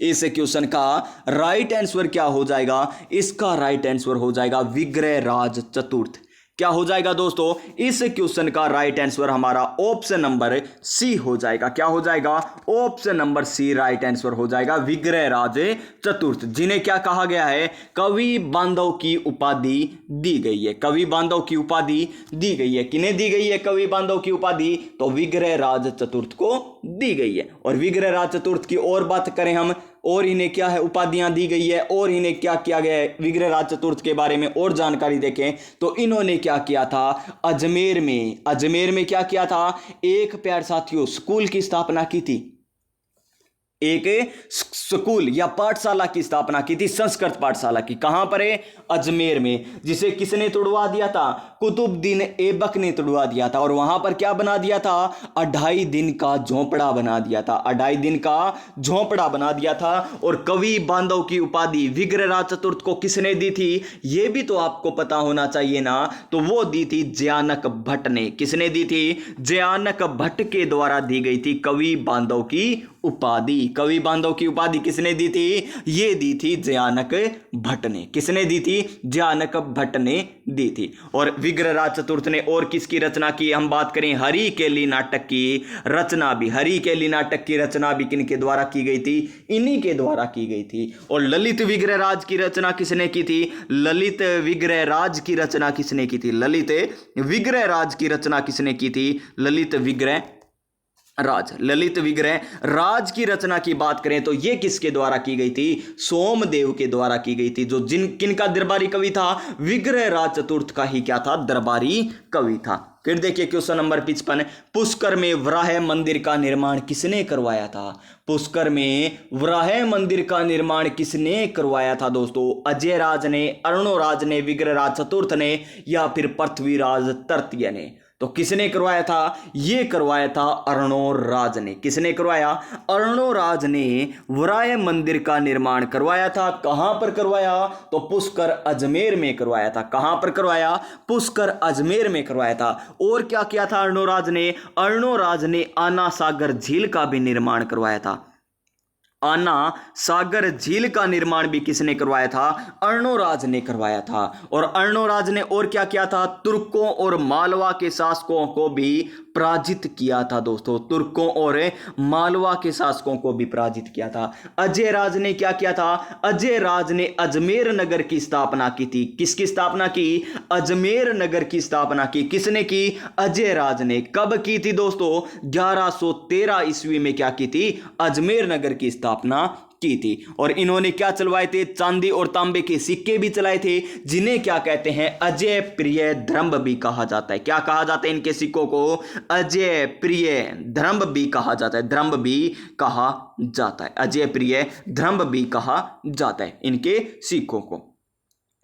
इस क्वेश्चन का राइट आंसर क्या हो जाएगा? इसका राइट आंसर हो जाएगा विग्रहराज चतुर्थ। क्या हो जाएगा दोस्तों? इस क्वेश्चन का राइट आंसर हमारा ऑप्शन नंबर सी हो जाएगा। क्या हो जाएगा? Option number C right answer हो जाएगा, विग्रहराज चतुर्थ, जिन्हें क्या कहा गया है? कवि बांधव की उपाधि दी गई है। कवि बांधव की उपाधि दी गई है। किन्हें दी गई है कवि बांधव की उपाधि? तो विग्रहराज चतुर्थ को दी गई है। और विग्रहराज चतुर्थ की और बात करें हम, और इन्हें क्या है उपाधियां दी गई है, और इन्हें क्या किया गया है विग्रहराज चतुर्थ के बारे में और जानकारी देखें तो इन्होंने क्या किया था? अजमेर में क्या किया था? एक प्यार साथियों स्कूल की स्थापना की थी। एक स्कूल या पाठशाला की स्थापना की थी, संस्कृत पाठशाला की। कहां पर है? अजमेर में। जिसे किसने तोड़वा दिया था? कुतुबुद्दीन ऐबक ने तोड़वा दिया था। और वहां पर क्या बना दिया था? 2.5 दिन का झोंपड़ा बना दिया था। 2.5 दिन का झोंपड़ा बना दिया था। और कवि बांधव की उपाधि विग्रहराज चतुर्थ को किसने दी थी? यह भी तो आपको पता होना चाहिए ना। तो वो दी थी जयानक भट्ट ने। किसने दी थी? जयानक भट्ट के द्वारा दी गई थी कवि बांधव की उपाधि। कवि बांधव की उपाधि किसने दी थी? ये दी थी जयानक भट्ट ने। किसने दी थी? जयानक भट्ट ने दी थी। और विग्रहराज चतुर्थ ने और किसकी रचना की? हम बात करें हरिकेली नाटक की रचना भी, हरिकेली नाटक की रचना भी किनके द्वारा की गई थी? इन्हीं के द्वारा की गई थी। और ललित विग्रहराज की रचना किसने की थी? ललित विग्रहराज की रचना किसने की थी? ललित विग्रहराज की रचना किसने की थी? ललित विग्रह राज, ललित विग्रह राज की रचना की बात करें तो यह किसके द्वारा की गई थी? सोमदेव के द्वारा की गई थी, जो किनका दरबारी कवि था? विग्रह राज चतुर्थ का ही क्या था? दरबारी कवि था। फिर देखिए क्वेश्चन नंबर 55, पुष्कर में वराह मंदिर का निर्माण किसने करवाया था? पुष्कर में वराह मंदिर का निर्माण किसने करवाया था दोस्तों? अजयराज ने, अरुणोराज ने, विग्रहराज चतुर्थ ने, या फिर पृथ्वीराज तृतीय ने? तो किसने करवाया था? ये करवाया था अरुणोराज ने। किसने करवाया? अरुणोराज ने वराह मंदिर का निर्माण करवाया था। कहां पर करवाया? तो पुष्कर अजमेर में करवाया था। कहां पर करवाया? पुष्कर अजमेर में करवाया था। और क्या किया था अरुणोराज ने? अरुणोराज ने आना सागर झील का भी निर्माण करवाया था। आना सागर झील का निर्माण भी किसने करवाया था? अरुणोराज ने करवाया था। और अरुणोराज ने और क्या किया था? तुर्कों और मालवा के शासकों को भी पराजित किया था दोस्तों। तुर्कों और मालवा के शासकों को भी पराजित किया था। अजयराज ने क्या किया था? अजयराज ने अजमेर नगर की स्थापना की थी। किसकी स्थापना की? अजमेर नगर की स्थापना की। किसने की? अजयराज ने। कब की थी दोस्तों? 1113 ईस्वी में क्या की थी? अजमेर नगर की स्थापना की थी। और इन्होंने क्या चलवाए थे? चांदी और तांबे के सिक्के भी चलाए थे, जिन्हें क्या कहते हैं? अजय प्रिय धर्म भी कहा जाता है। क्या कहा जाता है इनके सिक्कों को? अजय प्रिय धर्म भी कहा जाता है। धर्म भी कहा जाता है, अजय प्रिय धर्म भी कहा जाता है इनके सिक्कों को।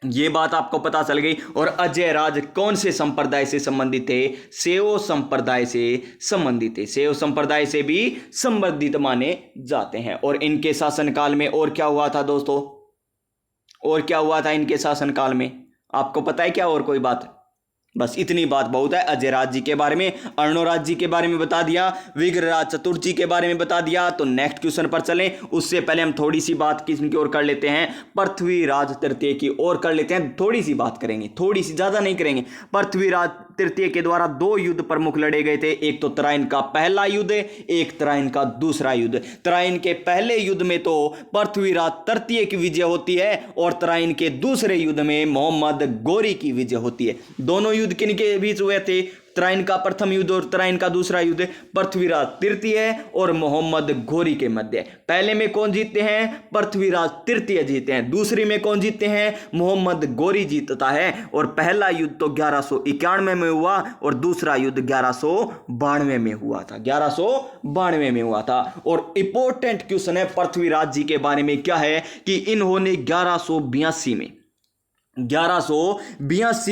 ये बात आपको पता चल गई। और अजयराज कौन से संप्रदाय से संबंधित थे? सेओ संप्रदाय से संबंधित थे। सेओ संप्रदाय से भी संबंधित माने जाते हैं। और इनके शासनकाल में और क्या हुआ था दोस्तों? और क्या हुआ था इनके शासनकाल में? आपको पता है क्या और कोई बात? बस इतनी बात बहुत है। अजयराज जी के बारे में, अरुणोराज जी के बारे में बता दिया, विग्रहराज चतुर्थ जी के बारे में बता दिया। तो नेक्स्ट क्वेश्चन पर चलें। उससे पहले हम थोड़ी सी बात किसकी ओर कर लेते हैं? पृथ्वीराज तृतीय की ओर कर लेते हैं। थोड़ी सी बात करेंगे, थोड़ी सी, ज्यादा नहीं करेंगे। पृथ्वीराज तृतीय के द्वारा 2 युद्ध प्रमुख लड़े गए थे। एक तो तराइन का पहला युद्ध, एक तराइन का दूसरा युद्ध। तराइन के पहले युद्ध में तो पृथ्वीराज तृतीय की विजय होती है और तराइन के दूसरे युद्ध में मोहम्मद गोरी की विजय होती है। दोनों युद्ध किनके बीच हुए थे? तराइन का प्रथम युद्ध और तराइन का दूसरा युद्ध पृथ्वीराज तृतीय और मोहम्मद घोरी के मध्य। पहले में कौन जीतते हैं? पृथ्वीराज तृतीय जीते हैं। दूसरी में कौन जीतते हैं? मोहम्मद घोरी जीतता है। और पहला युद्ध तो 1191 में हुआ और दूसरा युद्ध 1192 में हुआ था। 1192 में हुआ था। और इंपॉर्टेंट क्वेश्चन है पृथ्वीराज जी के बारे में, क्या है कि इन्होंने 1182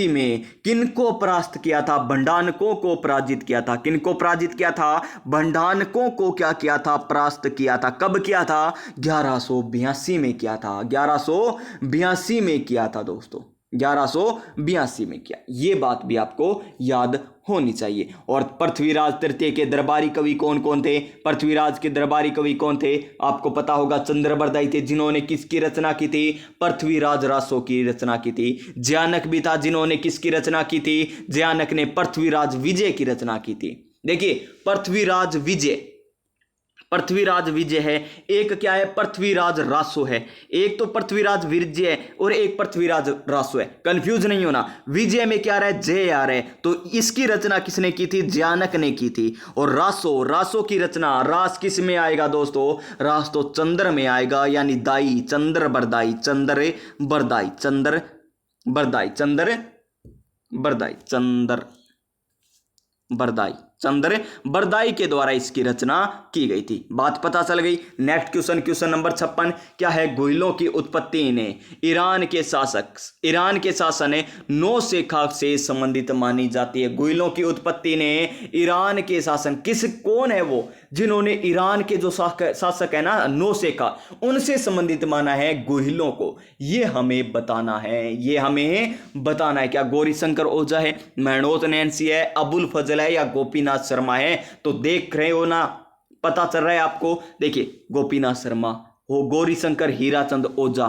में किनको परास्त किया था? भंडानकों को पराजित किया था। किनको पराजित किया था? भंडानकों को क्या किया था? परास्त किया था। कब किया था? 1182 में किया था। 1182 में किया था दोस्तों, 1182 में किया। ये बात भी आपको याद होनी चाहिए। और पृथ्वीराज तृतीय के दरबारी कवि कौन कौन थे? पृथ्वीराज के दरबारी कवि कौन थे? आपको पता होगा, चंद्रबरदाई थे, जिन्होंने किसकी रचना की थी? पृथ्वीराज रासो की रचना की थी। जयानक भी था, जिन्होंने किसकी रचना की थी? जयानक ने पृथ्वीराज विजय की रचना की थी। देखिए पृथ्वीराज विजय है, एक क्या है? पृथ्वीराज रासो है। एक तो पृथ्वीराज विजय है और एक पृथ्वीराज रासो है। कंफ्यूज नहीं होना, विजय में क्या रहा है? जय आ रहा है। तो इसकी रचना किसने की थी? जयानक ने की थी। और रासो की रचना, रास किस में आएगा दोस्तों? रास तो चंद्र में आएगा, यानी दाई, चंद्र बरदाई, चंद्र बरदाई, चंद्र बरदाई, चंद्र बरदाई, चंद्र बरदाई, चंद्र बरदाई के द्वारा इसकी रचना की गई थी। बात पता चल गई। नेक्स्ट क्वेश्चन, क्वेश्चन नंबर 56, क्या है? गोइलों की उत्पत्ति ने ईरान के शासन नौशेखा से संबंधित मानी जाती है। गोइलों की उत्पत्ति ने ईरान के शासन, कौन है वो? जिन्होंने ईरान के जो शासक है ना, नौशेखा, उनसे संबंधित माना है गोहिलों को। ये हमें बताना है, क्या गौरी शंकर ओझा है, मेहनोत नैन्सी है, अबुल फजल है, या गोपीनाथ शर्मा है? तो देख रहे हो ना, पता चल रहा है आपको। देखिए गोपीनाथ शर्मा हो, गौरी शंकर हीराचंद ओझा,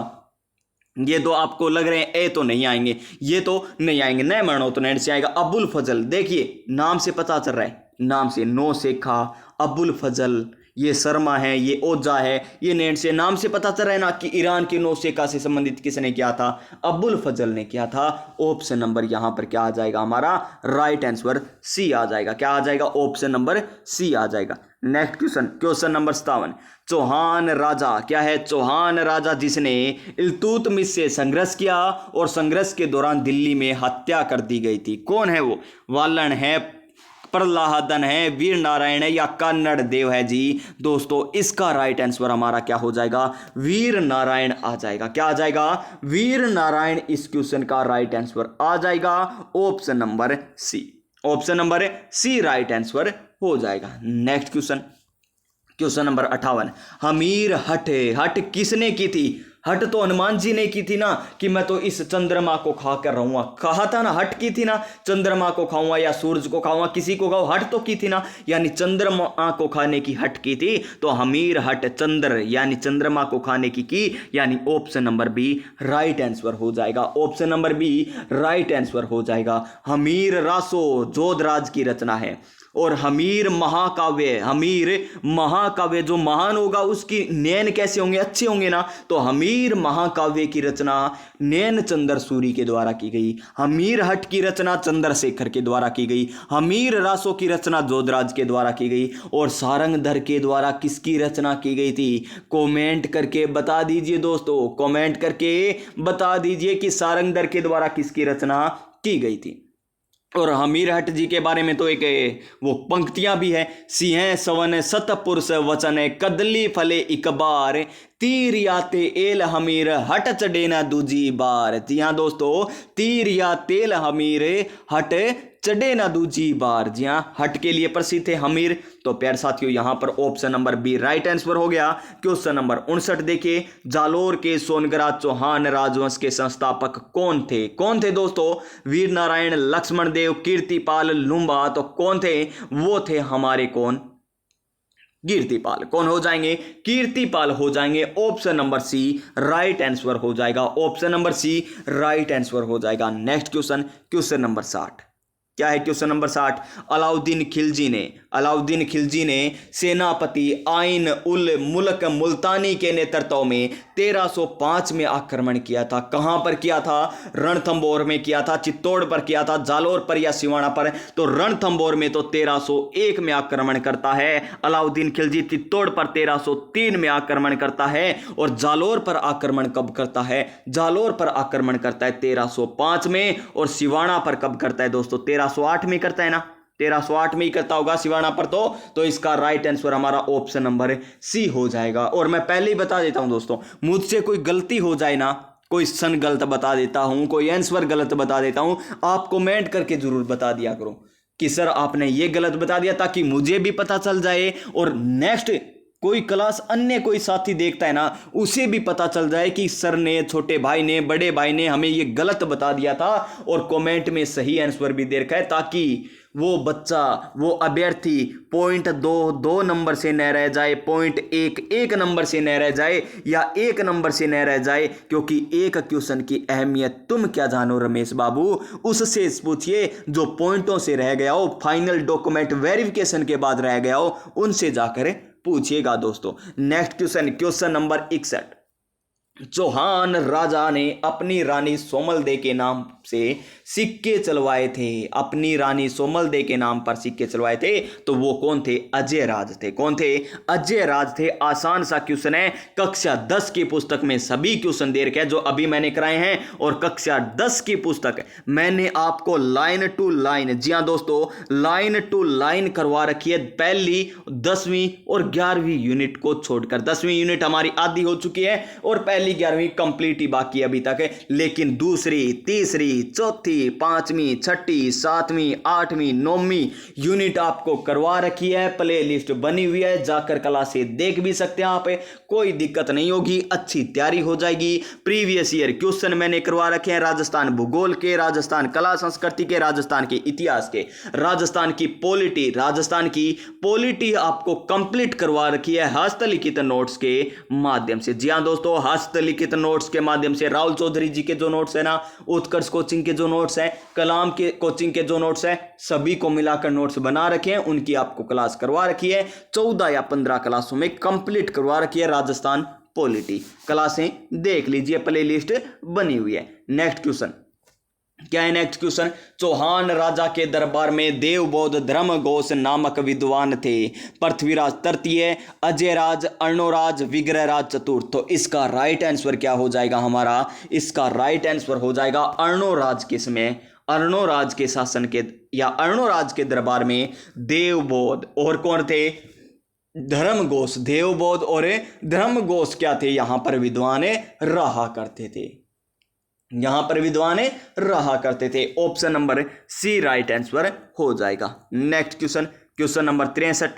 ये तो आपको लग रहे हैं ए तो नहीं आएंगे, ये तो नहीं आएंगे, नए मरणोत्तरैंड से आएगा अबुल फजल। देखिए नाम से पता चल रहा है, नाम से नो शेखा, अबुल फजल, ये शर्मा है, ये ओजा है, ये नेट से नाम से पता चल रहा है ना कि ईरान के नो शेखा से संबंधित किसने किया था, अबुल फजल ने किया था। ऑप्शन नंबर यहां पर क्या आ जाएगा हमारा, राइट आंसर सी आ जाएगा। क्या आ जाएगा, ऑप्शन नंबर सी आ जाएगा। Next question, question number 57, Chauhan राजा क्या है, चौहान राजा जिसने इल्तुतमिश से संघर्ष किया और संघर्ष के दौरान दिल्ली में हत्या कर दी गई थी, कौन है वो, वालन है, प्रहलादन है, वीर नारायण है या कन्नड़ देव है जी। दोस्तों इसका राइट आंसर हमारा क्या हो जाएगा, वीर नारायण आ जाएगा। क्या आ जाएगा, वीर नारायण इस क्वेश्चन का राइट आंसर आ जाएगा। Option number C, option number C right answer हो जाएगा। Next question, question number 58, Hammir Hath, Hath किसने की थी, हट तो हनुमान जी ने की थी ना कि मैं तो इस चंद्रमा को खा कर रहूंगा, कहा था ना, हट की थी ना, चंद्रमा को खाऊंगा या सूरज को खाऊंगा, किसी को खाओ, हट तो की थी ना, यानी चंद्रमा को खाने की हट की थी। तो हमीर हट चंद्र यानी चंद्रमा को खाने की यानी option number B right answer हो जाएगा। Option number B right answer हो जाएगा। हमीर रासो जोधराज की रचना है और हमीर महाकाव्य, हमीर महाकाव्य जो महान होगा उसकी नैन कैसे होंगे, अच्छे होंगे ना। तो हमीर महाकाव्य की रचना नैन चंद्र सूरी के द्वारा की गई, हमीर हट की रचना चंद्रशेखर के द्वारा की गई, हमीर रासो की रचना जोधराज के द्वारा की गई और सारंगधर के द्वारा किसकी रचना की गई थी। कमेंट करके बता दीजिए दोस्तों, कमेंट करके बता दीजिए कि सारंगधर के द्वारा किसकी रचना की गई थी। और हमीर हट जी के बारे में तो एक वो पंक्तियां भी है, सिंह सवन सतपुरुष वचन कदली फले इकबार, तीर या तेल हमीर हट चढ़े ना दूजी बार। जी हाँ दोस्तों, तीर या तेल हमीर हट चढ़े ना दूजी बार। जी हाँ, हट के लिए प्रसिद्ध थे हमीर। तो प्यारे साथियों यहां पर option number B right answer हो गया। क्वेश्चन नंबर 59 देखिए, जालोर के सोनगरा चौहान राजवंश के संस्थापक कौन थे, कौन थे दोस्तों, वीर नारायण, लक्ष्मण देव, कीर्तिपाल, लुम्बा। तो कौन थे, वो थे हमारे कौन, कीर्तिपाल। कौन हो जाएंगे, कीर्तिपाल हो जाएंगे। Option number C right answer हो जाएगा। Option number C right answer हो जाएगा। नेक्स्ट क्वेश्चन, क्वेश्चन नंबर 60 क्या है, क्वेश्चन नंबर 60, अलाउद्दीन खिलजी ने, अलाउद्दीन खिलजी ने सेनापति आइन उल मुल्क मुल्तानी के नेतृत्व में 1305 में आक्रमण किया था। कहां पर किया था, रणथंबोर में किया था, चित्तौड़ पर किया था, जालोर पर या सिवाना पर। तो रणथंबोर में तो 1301 में आक्रमण करता है अलाउद्दीन खिलजी, चित्तौड़ पर 1303 में आक्रमण करता है और जालोर पर आक्रमण कब करता है, जालोर पर आक्रमण करता है 1305 में और सिवाना पर कब करता है दोस्तों, 1308 में करता है ना, 1308 में ही करता होगा सिवाना पर। तो इसका राइट आंसर हमारा ऑप्शन नंबर सी हो जाएगा। और मैं पहले ही बता देता हूं दोस्तों, मुझसे कोई गलती हो जाए ना, कोई सन गलत बता देता हूं, कोई आंसर गलत बता देता हूं, आप कमेंट करके जरूर बता दिया करो कि सर आपने ये गलत बता दिया, ताकि मुझे भी पता चल जाए और नेक्स्ट कोई क्लास अन्य कोई साथी देखता है ना, उसे भी पता चल जाए कि सर ने, छोटे भाई ने, बड़े भाई ने हमें ये गलत बता दिया था और कमेंट में सही आंसर भी दे रखा है, ताकि वो बच्चा, वो अभ्यर्थी पॉइंट 2 नंबर से न रह जाए, पॉइंट 1 नंबर से न रह जाए या 1 नंबर से न रह जाए। क्योंकि एक क्वेश्चन की अहमियत तुम क्या जानो रमेश बाबू, उससे पूछिए जो पॉइंटों से रह गया हो, फाइनल डॉक्यूमेंट वेरिफिकेशन के बाद रह गया हो, उनसे जाकर पूछिएगा दोस्तों। Next question, question number 61, Chauhan राजा ने अपनी रानी सोमल दे के नाम से सिक्के चलवाए थे, अपनी रानी सोमल दे के नाम पर सिक्के चलवाए थे। तो वो कौन थे, अजय राज थे। कौन थे, अजय राज थे। आसान सा क्वेश्चन है, कक्षा 10 की पुस्तक में सभी क्वेश्चन दे रखे हैं जो अभी मैंने कराए हैं, और कक्षा 10 की पुस्तक मैंने आपको लाइन टू लाइन, जी हाँ दोस्तों, लाइन टू लाइन करवा रखी है, पहली 10वीं और 11वीं यूनिट को छोड़कर। 10वीं यूनिट हमारी आधी हो चुकी है और पहली 11वीं कंप्लीट ही बाकी अभी तक है, लेकिन दूसरी, तीसरी, चौथी, पहली, पांचवी, छठी, सातवीं, आठवीं, नौवीं यूनिट आपको करवा रखी है, प्ले लिस्ट बनी हुई है, जाकर क्लासेस देख भी सकते हैं आप, कोई दिक्कत नहीं होगी, अच्छी तैयारी हो जाएगी। प्रीवियस ईयर क्वेश्चन मैंने करवा रखे हैं राजस्थान भूगोल के, राजस्थान कला संस्कृति के, राजस्थान के इतिहास के, राजस्थान की पॉलिटी आपको कंप्लीट करवा रखी है हस्तलिखित नोट्स के माध्यम से। जी हां दोस्तों, हस्तलिखित नोट्स के माध्यम से राहुल चौधरी जी के जो नोट्स है ना, उत्कर्ष कोचिंग के जो नोट्स है, कलाम के कोचिंग के जो नोट्स है, सभी को मिलाकर नोट्स बना रखे हैं, उनकी आपको क्लास करवा रखी है। 14 या 15 क्लासों में कंप्लीट करवा रखी है राजस्थान पॉलिटी। क्लासें देख लीजिए, प्ले लिस्ट बनी हुई है। नेक्स्ट क्वेश्चन क्या है? नेक्स्ट क्वेश्चन, चौहान राजा के दरबार में देवबोध धर्मघोष नामक विद्वान थे। पृथ्वीराज तृतीय, अजयराज, अर्णोराज, विग्रहराज चतुर्थ। तो इसका राइट आंसर क्या हो जाएगा हमारा? इसका राइट आंसर हो जाएगा अर्णोराज के समय, अर्णोराज के शासन के या अर्णोराज के दरबार में देवबोध और कौन थे? धर्मघोष। देवबोध और धर्मघोष क्या थे? यहां पर विद्वान रहा करते थे, यहां पर विद्वान रहा करते थे। Option number C right answer हो जाएगा। Next question, question number 63,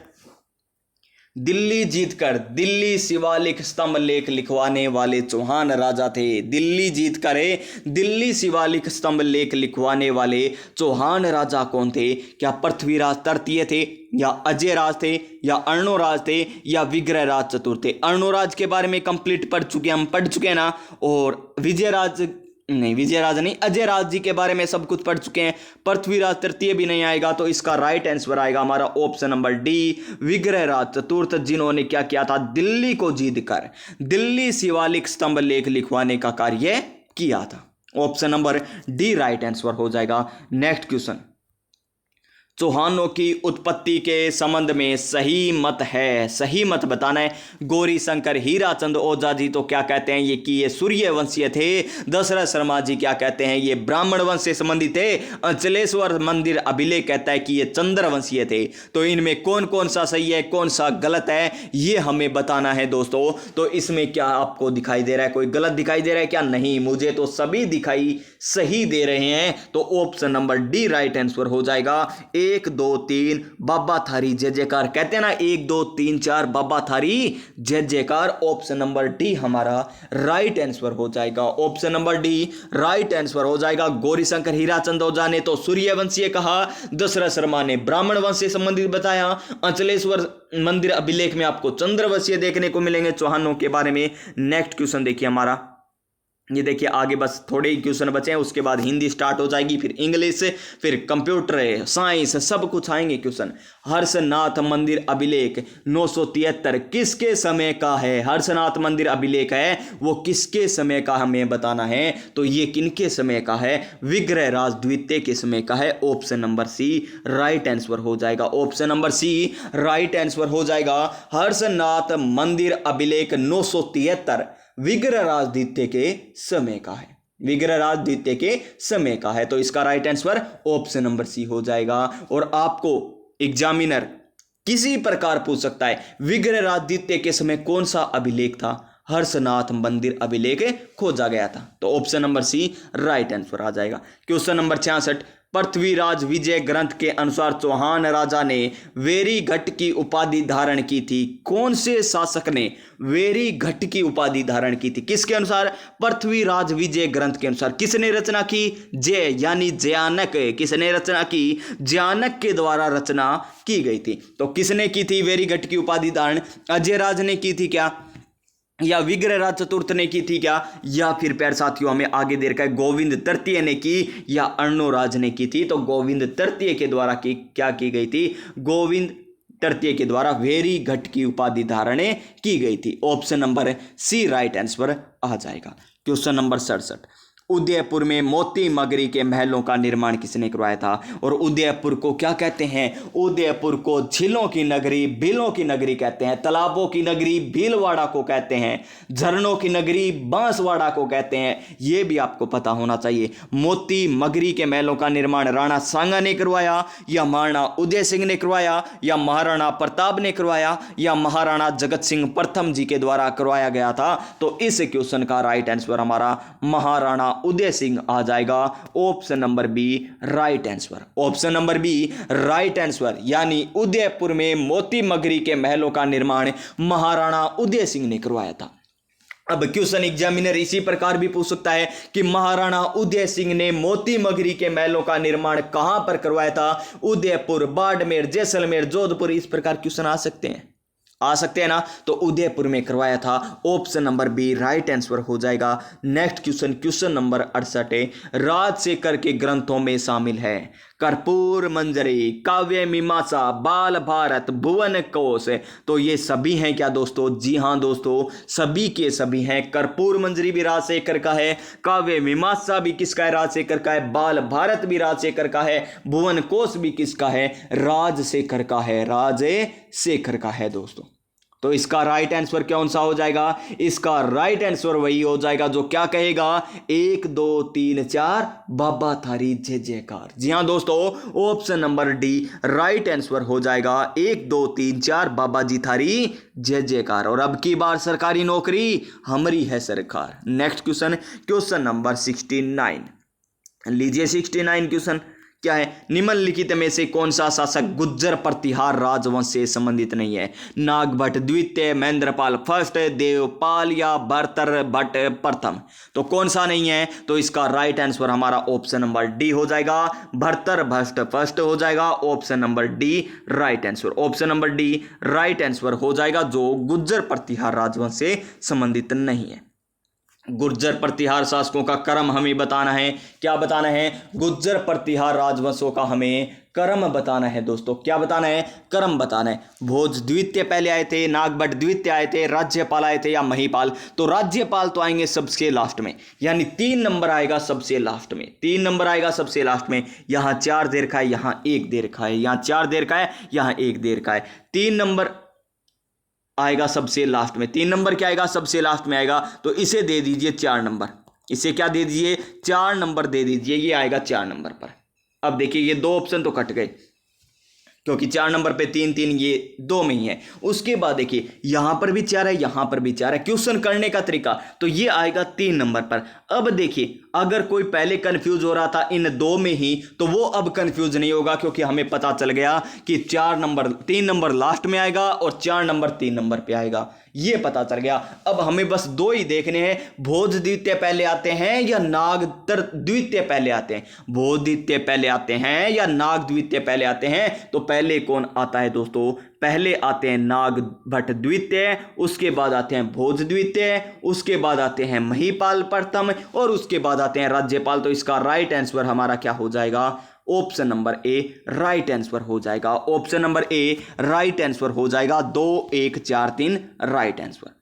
Delhi जीतकर दिल्ली शिवालिक स्तंभ लेख लिखवाने वाले चौहान राजा थे। दिल्ली जीतकर दिल्ली शिवालिक स्तंभ लेख लिखवाने वाले चौहान राजा कौन थे? क्या पृथ्वीराज तृतीय थे, या अजयराज थे, या अर्णोराज थे, या विग्रहराज चतुर्थ थे? अर्णोराज के बारे में कंप्लीट पढ़ चुके, हम पढ़ चुके हैं ना, और विजयराज नहीं, अजयराज जी के बारे में सब कुछ पढ़ चुके हैं। पृथ्वीराज तृतीय भी नहीं आएगा, तो इसका राइट आंसर आएगा हमारा ऑप्शन नंबर डी, विग्रहराज चतुर्थ, जिन्होंने क्या किया था? दिल्ली को जीतकर दिल्ली शिवालिक स्तंभ लेख लिखवाने का कार्य किया था। Option number D right answer हो जाएगा। नेक्स्ट क्वेश्चन, चौहानों की उत्पत्ति के संबंध में सही मत है, सही मत बताना है। गौरी शंकर हीराचंद ओझा जी तो क्या कहते हैं? ये सूर्यवंशीय थे। दशरथ शर्मा जी क्या कहते हैं? ये ब्राह्मण वंश से संबंधित थे। अंचलेश्वर मंदिर अभिलेख कहता है कि ये चंद्रवंशीय थे। तो इनमें कौन कौन सा सही है, कौन सा गलत है, ये हमें बताना है दोस्तों। तो इसमें क्या आपको दिखाई दे रहा है? कोई गलत दिखाई दे रहा है क्या? नहीं, मुझे तो सभी दिखाई सही दे रहे हैं। तो option number D right answer हो जाएगा। 1 2 3 बाबा थारी जय जयकार, कहते हैं ना 1 2 3 4 बाबा थारी जय जयकार। ऑप्शन नंबर डी हमारा राइट आंसर हो जाएगा। Option number D right answer हो जाएगा। गौरीशंकर हीराचंद ओझा ने तो सूर्यवंशीय कहा, दशरथ शर्मा ने ब्राह्मण वंश से संबंधित बताया, अंचलेश्वर मंदिर अभिलेख में आपको चंद्रवंशीय देखने को मिलेंगे चौहानों के बारे में। नेक्स्ट क्वेश्चन देखिए हमारा, ये देखिए आगे बस थोड़े ही क्वेश्चन बचे हैं, उसके बाद हिंदी स्टार्ट हो जाएगी, फिर इंग्लिश, फिर कंप्यूटर साइंस, सब कुछ आएंगे क्वेश्चन। हर्षनाथ मंदिर अभिलेख 973 किसके समय का है? हर्षनाथ मंदिर अभिलेख है वो किसके समय का हमें बताना है। तो ये किनके समय का है? विग्रहराज द्वितीय के समय का है। Option number C right answer हो जाएगा। Option number C right answer हो जाएगा। हर्षनाथ मंदिर अभिलेख 973 विग्रहराज द्वितीय के समय का है, विग्रहराज द्वितीय के समय का है। तो इसका right answer option number C हो जाएगा। और आपको एग्जामिनर किसी प्रकार पूछ सकता है विग्रहराज द्वितीय के समय कौन सा अभिलेख था? हर्षनाथ मंदिर अभिलेख खोजा गया था। तो option number C right answer आ जाएगा। क्वेश्चन नंबर 66, पृथ्वीराज विजय ग्रंथ के अनुसार चौहान राजा ने वेरीघट की उपाधि धारण की थी। कौन से शासक ने वेरीघट की उपाधि धारण की थी? किसके अनुसार? पृथ्वीराज विजय ग्रंथ के अनुसार। किसने रचना की? जय यानी जयानक। किसने रचना की? जयानक के द्वारा रचना की गई थी। तो किसने की थी वेरीघट की उपाधि धारण? अजयराज ने की थी क्या, या विग्रहराज चतुर्थ ने की थी क्या, या फिर प्यारे साथियों हमें आगे दे रखा है गोविंद तृतीय ने की, या अर्णोराज ने की थी? तो गोविंद तृतीय के द्वारा क्या की गई थी? गोविंद तृतीय के द्वारा वेरीघट की उपाधि धारण की गई थी। Option number C right answer आ जाएगा। क्वेश्चन नंबर 67, उदयपुर में मोती मगरी के महलों का निर्माण किसने करवाया था? और उदयपुर को क्या कहते हैं? उदयपुर को झीलों की नगरी, बिलों की नगरी कहते हैं, तालाबों की नगरी भीलवाड़ा को कहते हैं, झरनों की नगरी बांसवाड़ा को कहते हैं। यह भी आपको पता होना चाहिए। मोती मगरी के महलों का निर्माण राणा सांगा ने करवाया, या महाराणा उदय सिंह ने करवाया, या महाराणा प्रताप ने करवाया, या महाराणा जगत सिंह प्रथम जी के द्वारा करवाया गया था? तो इस क्वेश्चन का राइट आंसर हमारा महाराणा उदय सिंह आ जाएगा option number B right answer. Option number B right answer, यानी उदयपुर में मोती मगरी के महलों का निर्माण महाराणा उदय सिंह ने करवाया था। अब क्वेश्चन एग्जामिनर इसी प्रकार भी पूछ सकता है कि महाराणा उदय सिंह ने मोती मगरी के महलों का निर्माण कहां पर करवाया था? उदयपुर, बाड़मेर, जैसलमेर, जोधपुर, इस प्रकार क्वेश्चन आ सकते हैं ना। तो उदयपुर में करवाया था। Option number B right answer हो जाएगा। Next question, question number 68 Rajshekhar के ग्रंथों में शामिल है कर्पूर मंजरी, काव्य मीमांसा, बाल भारत, भुवन कोश। तो ये सभी हैं क्या दोस्तों? जी हाँ दोस्तों, सभी के सभी हैं। कर्पूर मंजरी भी राजशेखर का है, काव्य मीमांसा भी किसका है? राजशेखर का है। बाल भारत भी राजशेखर का है, भुवन कोश भी किसका है? राजशेखर का है, राजशेखर का है दोस्तों। तो इसका राइट आंसर कौन सा हो जाएगा? इसका राइट आंसर वही हो जाएगा जो क्या कहेगा? 1 2 3 4 बाबा थारी जय जयकार। जी हाँ दोस्तों, option number D right answer हो जाएगा। 1 2 3 4 बाबा जी थारी जय जयकार। और अब की बार सरकारी नौकरी हमारी है सरकार। नेक्स्ट क्वेश्चन, क्वेश्चन नंबर 69 लीजिए। 69 क्वेश्चन क्या है? निम्नलिखित में से कौन सा शासक गुज्जर प्रतिहार राजवंश से संबंधित नहीं है? नागभट्ट द्वितीय, महेंद्रपाल फर्स्ट, देवपाल या भर्तृहरि प्रथम। तो कौन सा नहीं है? तो इसका राइट आंसर हमारा ऑप्शन नंबर डी हो जाएगा। भर्तृहरि फर्स्ट हो जाएगा। Option number D right answer. Option number D right answer हो जाएगा जो गुज्जर प्रतिहार राजवंश से संबंधित नहीं है। गुर्जर प्रतिहार शासकों का क्रम हमें बताना है। क्या बताना है? गुर्जर प्रतिहार राजवंशों का हमें क्रम बताना है दोस्तों। क्या बताना है? क्रम बताना है। भोज द्वितीय पहले आए थे, नागभट्ट द्वितीय आए थे, राज्यपाल आए थे या महिपाल? तो राज्यपाल तो आएंगे सबसे लास्ट में, यानी 3 नंबर आएगा सबसे लास्ट में। 3 नंबर आएगा सबसे लास्ट में। यहां 4 दे रखा है, यहां 1 दे रखा है, यहां 4 दे रखा है, यहां 1 दे रखा है। 3 नंबर आएगा सबसे लास्ट में। 3 नंबर क्या आएगा? सबसे लास्ट में आएगा। तो इसे दे दीजिए 4 नंबर। इसे क्या दे दीजिए? 4 नंबर दे दीजिए। ये आएगा 4 नंबर पर। अब देखिए ये 2 ऑप्शन तो कट गए क्योंकि 4 नंबर पे 3 3 ये 2 में ही है। उसके बाद देखिए यहां पर भी 4 है, यहां पर भी 4 है। क्वेश्चन करने का तरीका तो ये आएगा 3 नंबर पर। अब देखिए अगर कोई पहले कंफ्यूज हो रहा था इन 2 में ही, तो वो अब कंफ्यूज नहीं होगा क्योंकि हमें पता चल गया कि 3 नंबर लास्ट में आएगा और 4 नंबर 3 नंबर पे आएगा। ये पता चल गया। अब हमें बस 2 ही देखने हैं, भोज द्वितीय पहले आते हैं या नाग द्वितीय पहले आते हैं। भोज द्वितीय पहले आते हैं या नाग द्वितीय पहले आते हैं? तो पहले कौन आता है दोस्तों? पहले आते हैं नागभट्ट द्वितीय, उसके बाद आते हैं भोज द्वितीय, उसके बाद आते हैं महिपाल प्रथम और उसके बाद आते हैं राज्यपाल। तो इसका राइट आंसर हमारा क्या हो जाएगा? Option number A right answer हो जाएगा। Option number A right answer हो जाएगा। 2 1 4 3 right answer.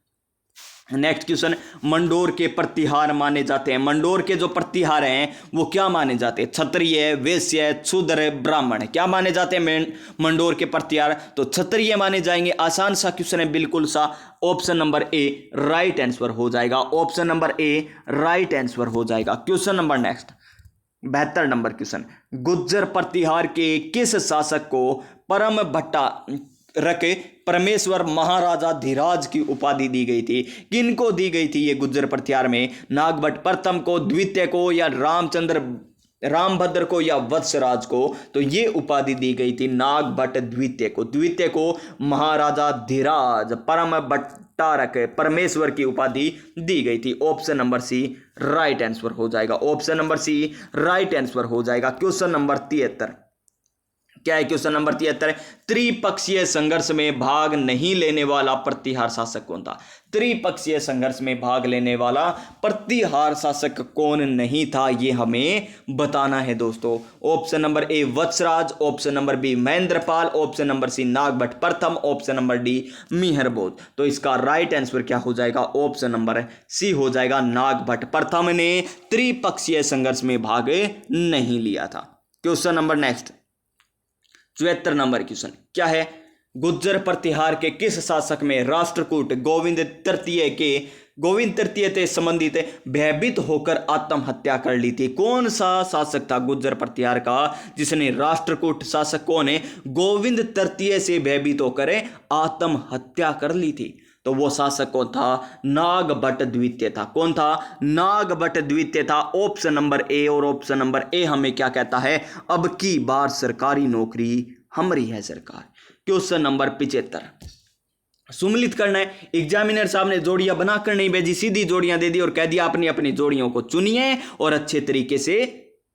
Next question, Mandore के प्रतिहार माने जाते हैं। मंडोर के जो प्रतिहार हैं वो क्या माने जाते हैं? क्षत्रिय, वैश्य, शूद्र, ब्राह्मण। क्या माने जाते हैं मंडोर के प्रतिहार? तो क्षत्रिय माने जाएंगे। आसान सा क्वेश्चन है, बिल्कुल सा। Option number A right answer हो जाएगा। Option number A right answer हो जाएगा। Question number next 72 number question, Gujjar Pratihar के किस शासक को परम भट्टा रखे परमेश्वर महाराजा धीराज की उपाधि दी गई थी? किनको दी गई थी ये गुज्जर प्रतिहार में? नागभट्ट प्रथम को, द्वितीय को या रामभद्र को या वत्सराज को? तो ये उपाधि दी गई थी नागभट्ट द्वितीय को। द्वितीय को महाराजा धीराज परम भट्टारक परमेश्वर की उपाधि दी गई थी। Option number C right answer हो जाएगा। Option number C right answer हो जाएगा। क्वेश्चन नंबर 73 क्या है? क्वेश्चन नंबर 73, त्रिपक्षीय संघर्ष में भाग नहीं लेने वाला प्रतिहार शासक कौन था? त्रिपक्षीय संघर्ष में भाग लेने वाला प्रतिहार शासक कौन नहीं था, ये हमें बताना है दोस्तों। Option number A Vatsraj, option number B Mahendrapal, option number C Nagabhata प्रथम, ऑप्शन नंबर डी मिहिरभोज। तो इसका राइट आंसर क्या हो जाएगा? ऑप्शन नंबर सी हो जाएगा। नागभट्ट प्रथम ने त्रिपक्षीय संघर्ष में भाग नहीं लिया था। Question number next 74 number question क्या है? गुज्जर प्रतिहार के किस शासक में राष्ट्रकूट गोविंद तृतीय से संबंधित भयभीत होकर आत्महत्या कर ली थी? कौन सा शासक था गुज्जर प्रतिहार का जिसने, राष्ट्रकूट शासक कौन है? गोविंद तृतीय से भयभीत होकर आत्महत्या कर ली थी। तो वो शासक कौन था? नागभट्ट द्वितीय था। कौन था? नागभट्ट द्वितीय था। ऑप्शन नंबर ए। और ऑप्शन नंबर ए हमें क्या कहता है? अब की बार सरकारी नौकरी हमारी है सरकार। क्वेश्चन नंबर 75 सुमिलित करना है। एग्जामिनर साहब ने जोड़ियां बनाकर नहीं भेजी, सीधी जोड़ियां दे दी और कह दिया अपनी अपनी जोड़ियों को चुनिए और अच्छे तरीके से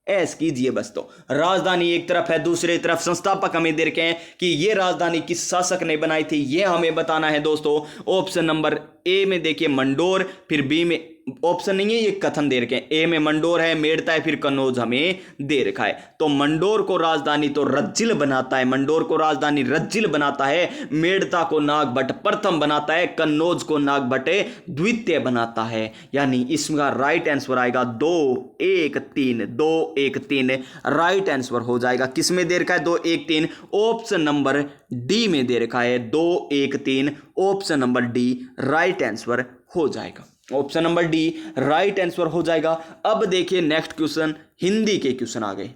ऐस कीजिए बस। तो राजधानी एक तरफ है, दूसरी तरफ संस्थापक हमें दे रखे हैं कि ये राजधानी किस शासक ने बनाई थी, ये हमें बताना है दोस्तों। ऑप्शन नंबर ए में देखिए मंडोर, फिर बी में ऑप्शन नहीं है, ये कथन दे रखे हैं। ए में मंडोर है, मेड़ता है, फिर कन्नौज हमें दे रखा है। तो मंडोर को राजधानी तो रज्जिल बनाता है, मंडोर को राजधानी रज्जिल बनाता है, मेड़ता को नागभट्ट प्रथम बनाता है, कन्नौज को नागभट्ट द्वितीय बनाता है। यानी इसका राइट आंसर आएगा 2-1-3। 2-1-3 राइट आंसर हो जाएगा। किस में दे रखा है? 2-1-3 ऑप्शन नंबर डी में दे रखा है। 2-1-3 option number D right answer हो जाएगा। Option number D right answer हो जाएगा। अब देखिए नेक्स्ट क्वेश्चन, हिंदी के क्वेश्चन आ गए।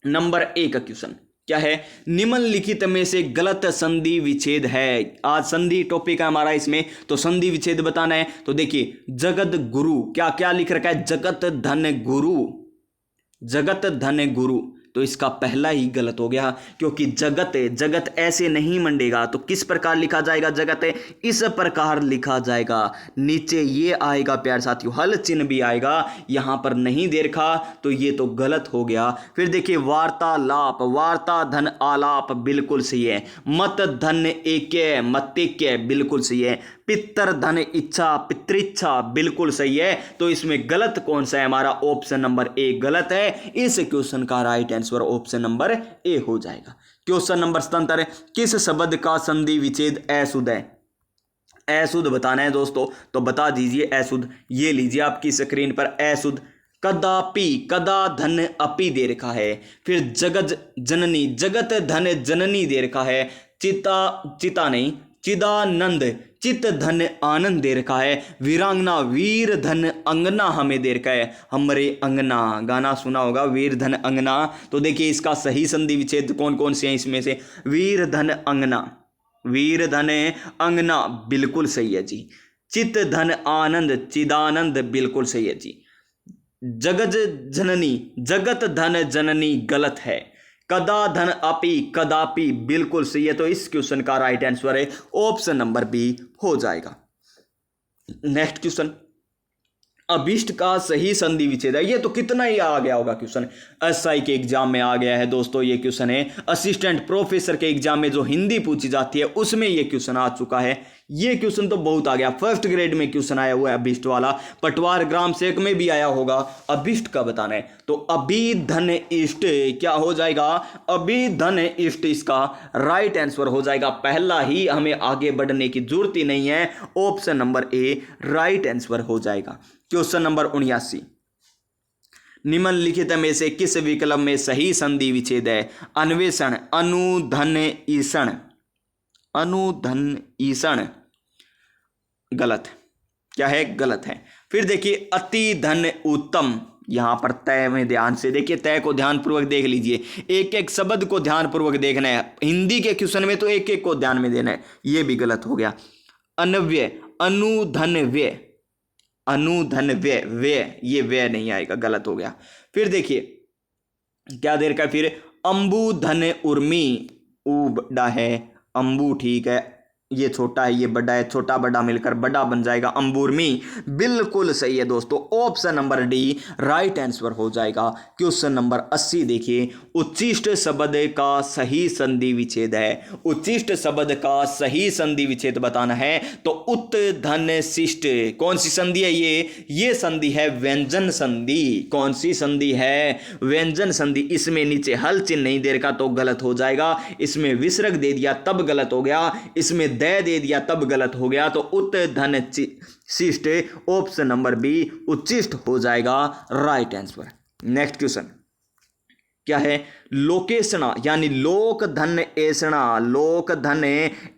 नंबर 1 का क्वेश्चन क्या है? निम्नलिखित में से गलत संधि विच्छेद है। आज संधि टॉपिक है हमारा इसमें, तो संधि विच्छेद बताना है। तो देखिए जगत गुरु, क्या क्या लिख रखा है? जगत धन गुरु, जगत धन गुरु। तो इसका पहला ही गलत हो गया, क्योंकि जगत ऐसे नहीं मंडेगा। तो किस प्रकार लिखा जाएगा? जगत इस प्रकार लिखा जाएगा। नीचे ये आएगा प्यारे साथियों, हल चिन्ह भी आएगा, यहां पर नहीं दे रखा, तो ये तो गलत हो गया। फिर देखिए वार्तालाप, वार्ता धन आलाप बिल्कुल सही है। मत धन एके, मतेक्य बिल्कुल सही है। पितर धन इच्छा, पितृच्छा बिल्कुल सही है। तो इसमें गलत कौन सा है? हमारा ऑप्शन नंबर ए गलत है। इस क्वेश्चन का राइट आंसर ऑप्शन नंबर ए हो जाएगा। क्वेश्चन नंबर 77 किस शब्द का संधि विच्छेद अशुद्ध है? अशुद्ध बताना है दोस्तों, तो बता दीजिए अशुद्ध। ये लीजिए आपकी स्क्रीन पर अशुद्ध। कदापि, कदा धन अपि दे रखा है। फिर जगत जननी, जगत धन जननी दे रखा है। चिता नहीं, चिदानंद, चित धन आनंद दे रखा है। वीरांगना, वीर धन अंगना हमें दे रखा है। हमरे अंगना, गाना सुना होगा, वीर धन अंगना। तो देखिए इसका सही संधि विच्छेद कौन कौन से हैं इसमें से? वीर धन अंगना, वीर धन अंगना बिल्कुल सही है जी। चित धन आनंद, चिदानंद बिल्कुल सही है जी। जगत जननी, जगत धन जननी गलत है। कदा धन अपि, कदापि बिल्कुल सही है। तो इस क्वेश्चन का राइट आंसर है ऑप्शन नंबर बी हो जाएगा। नेक्स्ट क्वेश्चन, अभिष्ट का सही संधि विच्छेद है। ये तो कितना ही आ गया होगा क्वेश्चन, एसआई के एग्जाम में आ गया है दोस्तों। ये क्वेश्चन है असिस्टेंट प्रोफेसर के एग्जाम में जो हिंदी पूछी जाती है उसमें ये क्वेश्चन आ चुका है। ये क्वेश्चन तो बहुत आ गया, फर्स्ट ग्रेड में क्वेश्चन आया हुआ है अभिष्ट वाला। पटवार ग्राम सेवक में भी आया होगा। अभिष्ट का बताना है, तो अभिधन इष्ट क्या हो जाएगा? अभिधन इष्ट इसका राइट आंसर हो जाएगा। पहला ही, हमें आगे बढ़ने की जरूरत ही नहीं है। Option number A right answer हो जाएगा। क्वेश्चन नंबर 79 निम्नलिखित में से किस विकल्प में सही संधि विच्छेद है? अन्वेषण, अनुधन ईषण, अनुधन ईषण गलत। क्या है? गलत है। फिर देखिए अति धन उत्तम, यहां पर तय में ध्यान से देखिए, तय को ध्यान पूर्वक देख लीजिए, एक एक शब्द को ध्यान पूर्वक देखना है। हिंदी के क्वेश्चन में तो एक एक को ध्यान में देना है। यह भी गलत हो गया। अनव्यय, अनुधन व्यय, अनुधन व्यय, व्यय, ये व्यय नहीं आएगा, गलत हो गया। फिर देखिए क्या देर का, फिर अंबुधन उर्मी, ऊ बड़ा है, अंबू ठीक है, ये छोटा है, ये बड़ा है, छोटा बड़ा मिलकर बड़ा बन जाएगा अंबुर्मी, बिल्कुल सही है दोस्तों। Option number D right answer हो जाएगा। क्वेश्चन नंबर 80 देखिए, उच्चिष्ट शब्द का सही संधि विच्छेद है। उच्चिष्ट शब्द का सही संधि विच्छेद बताना है, तो उत धन शिष्ट कौन सी संधि है? ये संधि है व्यंजन संधि। कौन सी संधि है? व्यंजन संधि। इसमें नीचे हल चिन्ह नहीं दे रखा तो गलत हो जाएगा। इसमें विसर्ग दे दिया तब गलत हो गया। इसमें दे दिया तब गलत हो गया। तो उत धन शिष्ट ऑप्शन नंबर बी उच्चिष्ट हो जाएगा राइट आंसर। नेक्स्ट क्वेश्चन क्या है? लोकेशना यानी लोक धन ऐसणा, लोक धन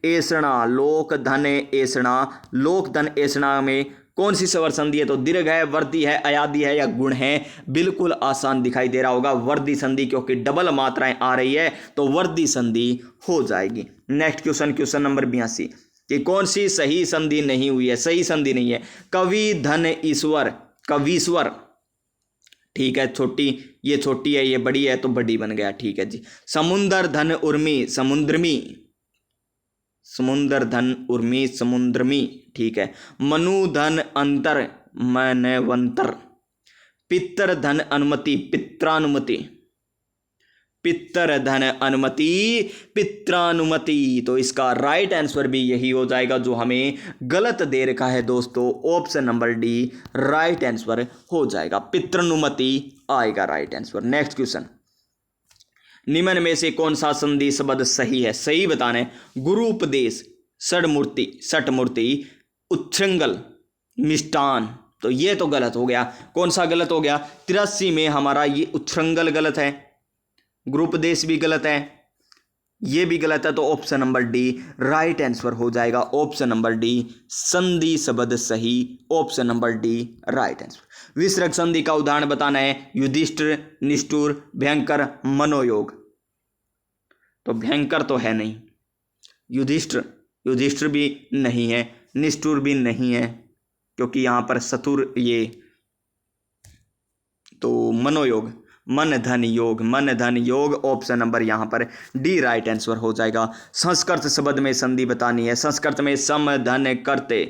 ऐसणा, लोक धन ऐसणा, लोक धन ऐसणा में कौन सी स्वर संधि है? तो दीर्घ है, वर्दी है, अयादी है या गुण है? बिल्कुल आसान दिखाई दे रहा होगा, वर्दी संधि, क्योंकि डबल मात्राएं आ रही है तो वर्दी संधि हो जाएगी। नेक्स्ट क्वेश्चन, क्वेश्चन नंबर 82 कि कौन सी सही संधि नहीं हुई है, सही संधि नहीं है। कवि धन ईश्वर, कवीश्वर, ठीक है, छोटी, ये छोटी है, ये बड़ी है तो बड़ी बन गया, ठीक है जी। समुंदर धन उर्मी, समुद्रमी, समुंदर धन उर्मी, समुद्रमी, ठीक है। मनु धन अंतर, मनवंतर। पितर धन अनुमति, पित्रानुमति, पितर धन अनुमति, पित्रानुमति। तो इसका राइट आंसर भी यही हो जाएगा जो हमें गलत दे रखा है दोस्तों, option number D right answer हो जाएगा, पित्रानुमति आएगा राइट आंसर। नेक्स्ट क्वेश्चन, निम्न में से कौन सा संधि शब्द सही है, सही बताना है। गुरुपदेश, षडमूर्ति, षटमूर्ति, उच्छृंगल, मिष्टान, तो ये तो गलत हो गया। कौन सा गलत हो गया? 83 में हमारा ये उच्छृंगल गलत है, ग्रुपदेश भी गलत है, ये भी गलत है, तो option number D right answer हो जाएगा, ऑप्शन नंबर डी संधि शब्द सही, option number D right answer. विसर्ग संधि का उदाहरण बताना है। युधिष्ठिर, निष्ठुर, भयंकर, मनोयोग, तो भयंकर तो है नहीं, युधिष्ठिर भी नहीं है, निष्ठुर भी नहीं है, क्योंकि यहां पर सतुर, ये तो मनोयोग, मन धन योग, मन धन योग, ऑप्शन नंबर यहां पर डी राइट आंसर हो जाएगा। संस्कृत शब्द में संधि बतानी है। संस्कृत में सम धन करते,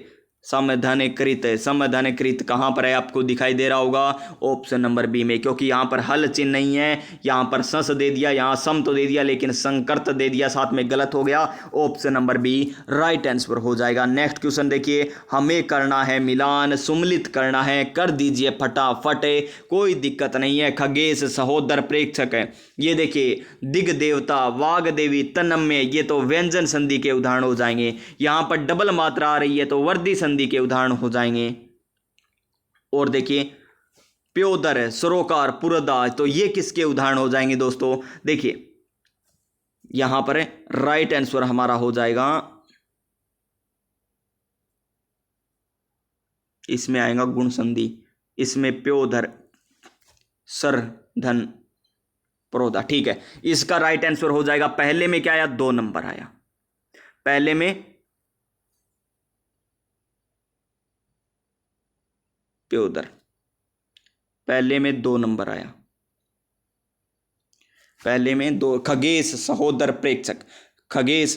सम धन कृत, सम धन कृत कहाँ पर है? आपको दिखाई दे रहा होगा ऑप्शन नंबर बी में, क्योंकि यहाँ पर हल चिन्ह नहीं है, यहाँ पर संस दे दिया, यहाँ सम तो दे दिया लेकिन संकृत दे दिया साथ में, गलत हो गया, option number B right answer हो जाएगा। नेक्स्ट क्वेश्चन देखिए, हमें करना है मिलान, सुमिलित करना है, कर दीजिए फटाफट, कोई दिक्कत नहीं है। खगेश, सहोदर, प्रेक्षक है, ये देखिए दिग देवता, वाग देवी, तन्मय, ये तो व्यंजन संधि के उदाहरण हो जाएंगे। यहाँ पर डबल मात्रा आ रही है तो वर्दी संधि के उदाहरण हो जाएंगे। और देखिए प्योदर, सरोकार, पुरदा, तो ये किसके उदाहरण हो जाएंगे दोस्तों? देखिए यहां पर राइट आंसर हमारा हो जाएगा, इसमें आएगा गुण संधि, इसमें प्योदर, सर, धन, प्रोदा, ठीक है, इसका राइट आंसर हो जाएगा। पहले में क्या आया? 2 नंबर आया, पहले में प्योदर, पहले में 2 नंबर आया, पहले में 2। खगेश, सहोदर, प्रेक्षक, खगेश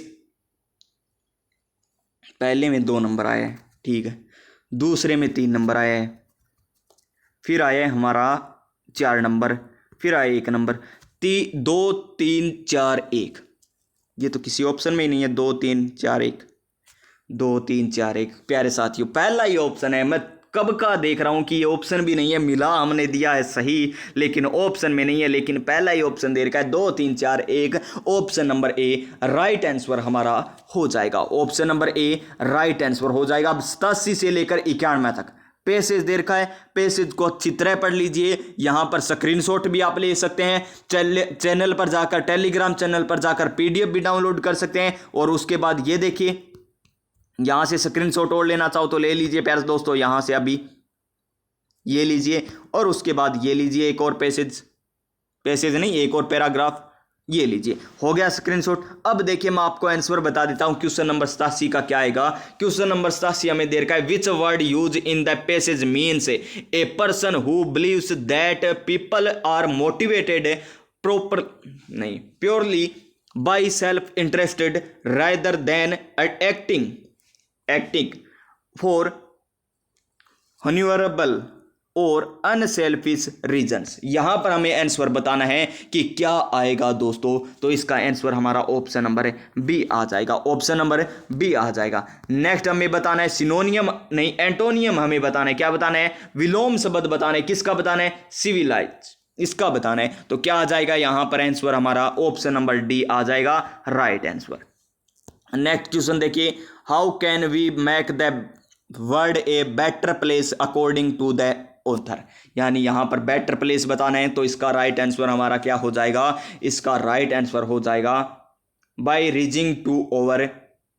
पहले में 2 नंबर आया है, ठीक है, दूसरे में 3 नंबर आया है, फिर आया है हमारा 4 नंबर, फिर आया 1 नंबर, 2 3 4 1, ये तो किसी ऑप्शन में ही नहीं है। 2 3 4 1, 2 3 4 1। प्यारे साथियों, पहला ही ऑप्शन है, मैं कब का देख रहा हूं कि ये ऑप्शन भी नहीं है, मिला हमने दिया है सही लेकिन ऑप्शन में नहीं है, लेकिन पहला ही ऑप्शन दे रखा है 2 3 4 1, option number A right answer हमारा हो जाएगा, option number A right answer हो जाएगा। अब 87 से लेकर 91 तक पैसेज दे रखा है, पैसेज को अच्छी तरह पढ़ लीजिए। यहां पर स्क्रीनशॉट भी आप ले सकते हैं, चैनल पर जाकर, टेलीग्राम चैनल पर जाकर पीडीएफ भी डाउनलोड कर सकते हैं। और उसके बाद ये देखिए, यहां से स्क्रीनशॉट और लेना चाहो तो ले लीजिए प्यारे दोस्तों, यहां से अभी ये लीजिए और उसके बाद ये लीजिए एक और पैसेज नहीं, एक और पैराग्राफ, ये लीजिए, हो गया स्क्रीनशॉट। अब देखिए मैं आपको आंसर बता देता हूं, क्वेश्चन नंबर 87 का क्या आएगा। क्वेश्चन नंबर 87 हमें दे रखा है, which word use in the passage means a person who believes that people are motivated purely by self interested rather than acting for honourable और अनसेल्फिश रीजंस। यहां पर हमें आंसर बताना है कि क्या आएगा दोस्तों, तो इसका आंसर हमारा ऑप्शन नंबर बी आ जाएगा, ऑप्शन नंबर बी आ जाएगा। नेक्स्ट हमें बताना है सिनोनियम नहीं, एंटोनियम हमें बताना है, क्या बताना है? विलोम शब्द बताना है, किसका बताना है? सिविलाइज, इसका बताना है। तो क्या आ जाएगा यहां पर आंसर हमारा? ऑप्शन नंबर डी आ जाएगा राइट आंसर। नेक्स्ट क्वेश्चन देखिए, how can we make the word a better place according to the author, यानी यहां पर बेटर प्लेस बताना है, तो इसका राइट आंसर हमारा क्या हो जाएगा? इसका राइट आंसर हो जाएगा by reaching to over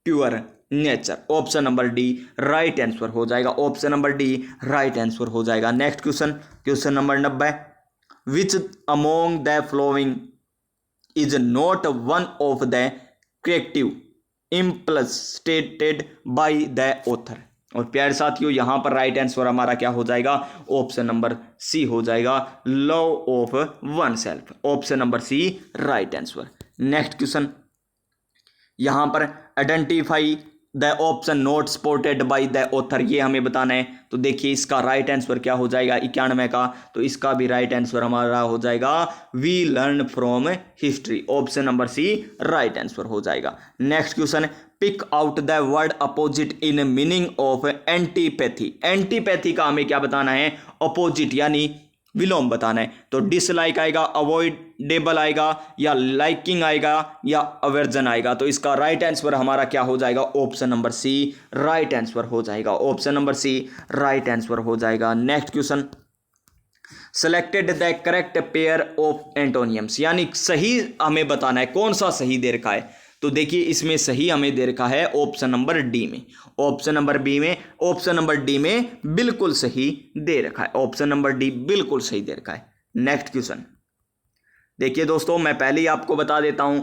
pure nature, option number D right answer हो जाएगा, option number D right answer हो जाएगा। Next question, question number 90, which among the following is not one of the corrective implicated by the author. और प्यारे साथियों यहाँ पर right answer हमारा क्या हो जाएगा, ऑप्शन नंबर सी हो जाएगा, love of oneself. Option number C right answer. Next question, यहाँ पर identify the option not supported by the author, ये हमें बताना है। तो देखिए इसका राइट आंसर क्या हो जाएगा 91 का, तो इसका भी राइट आंसर हमारा हो जाएगा we learn from history. Option number C right answer हो जाएगा। Next question, pick out the word opposite in meaning of antipathy. Antipathy का हमें क्या बताना है, अपोजिट यानी विलोम बताना है। तो डिसलाइक आएगा, अवॉइडेबल आएगा, या लाइकिंग आएगा, या अवर्जन आएगा। तो इसका राइट आंसर हमारा क्या हो जाएगा, option number C right answer हो जाएगा। Option number C right answer हो जाएगा। Next question, selected the correct pair of antonyms, यानी सही हमें बताना है कौन सा सही दे रखा है। तो देखिए इसमें सही हमें दे रखा है ऑप्शन नंबर डी में, ऑप्शन नंबर डी में बिल्कुल सही दे रखा है। ऑप्शन नंबर डी बिल्कुल सही दे रखा है। नेक्स्ट क्वेश्चन, देखिए दोस्तों मैं पहले ही आपको बता देता हूं,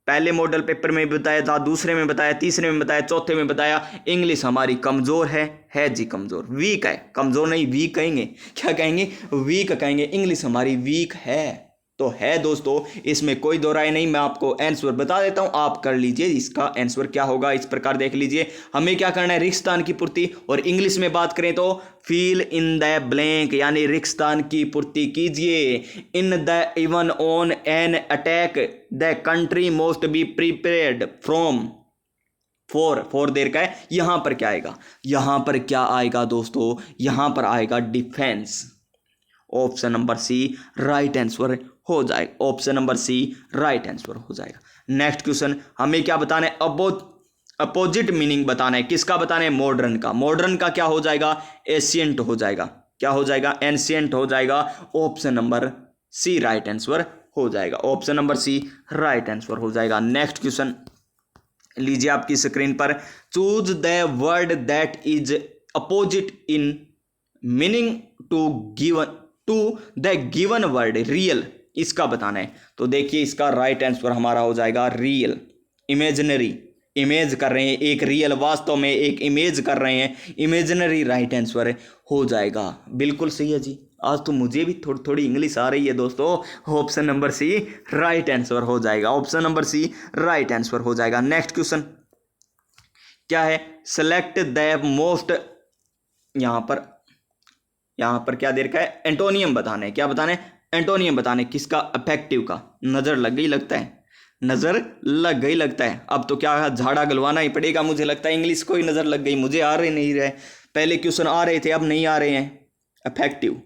पहले मॉडल पेपर में बताया था, दूसरे में बताया, तीसरे में बताया, चौथे में बताया, इंग्लिश हमारी कमजोर है जी कमजोर, वीक है, कमजोर नहीं वीक कहेंगे, क्या कहेंगे, वीक कहेंगे, इंग्लिश हमारी वीक है। तो है दोस्तों, इसमें कोई दो राय नहीं। मैं आपको आंसर बता देता हूं, आप कर लीजिए इसका आंसर क्या होगा। इस प्रकार देख लीजिए, हमें क्या करना है, रिक्तस्थान की पूर्ति, और इंग्लिश में बात करें तो फिल इन द ब्लैंक, यानी रिक्तस्थान की पूर्ति कीजिए। In the even on an attack the country most be prepared from four there का है। यहां पर क्या आएगा, यहां पर क्या आएगा दोस्तों, यहां पर आएगा defence. Option number C right answer हो जाएगा। Option number C right answer हो जाएगा। नेक्स्ट क्वेश्चन, हमें क्या बताना है, अपोजिट मीनिंग बताना है। किसका बताना है, मॉडर्न का। मॉडर्न का क्या हो जाएगा, एशियंट हो जाएगा। क्या हो जाएगा, एंशियंट हो जाएगा। Option number C right answer हो जाएगा। Option number C right answer हो जाएगा। नेक्स्ट क्वेश्चन लीजिए आपकी स्क्रीन पर, choose the word that is opposite in meaning to the given word real, इसका बताना है। तो देखिए इसका राइट आंसर हमारा हो जाएगा रियल। इमेजिनरी, इमेज कर रहे हैं एक रियल, वास्तव में एक इमेज कर रहे हैं, इमेजिनरी राइट आंसर हो जाएगा। बिल्कुल सही है जी, आज तो मुझे भी थोड़ी थोड़ी इंग्लिश आ रही है दोस्तों। Option number C right answer हो जाएगा। Option number C right answer हो जाएगा। नेक्स्ट क्वेश्चन क्या है, सेलेक्ट द मोस्ट, यहां पर क्या दे रखा है, एंटोनियम बताना है। क्या बताना है, एंटोनियम बताने, किसका, अफेक्टिव का। नजर लग गई लगता है, नजर लग गई लगता है। अब तो क्या झाड़ा गलवाना ही पड़ेगा, मुझे लगता है इंग्लिश को ही नजर लग गई। मुझे आ रहे नहीं रहे, पहले क्वेश्चन आ रहे थे अब नहीं आ रहे हैं। अफेक्टिव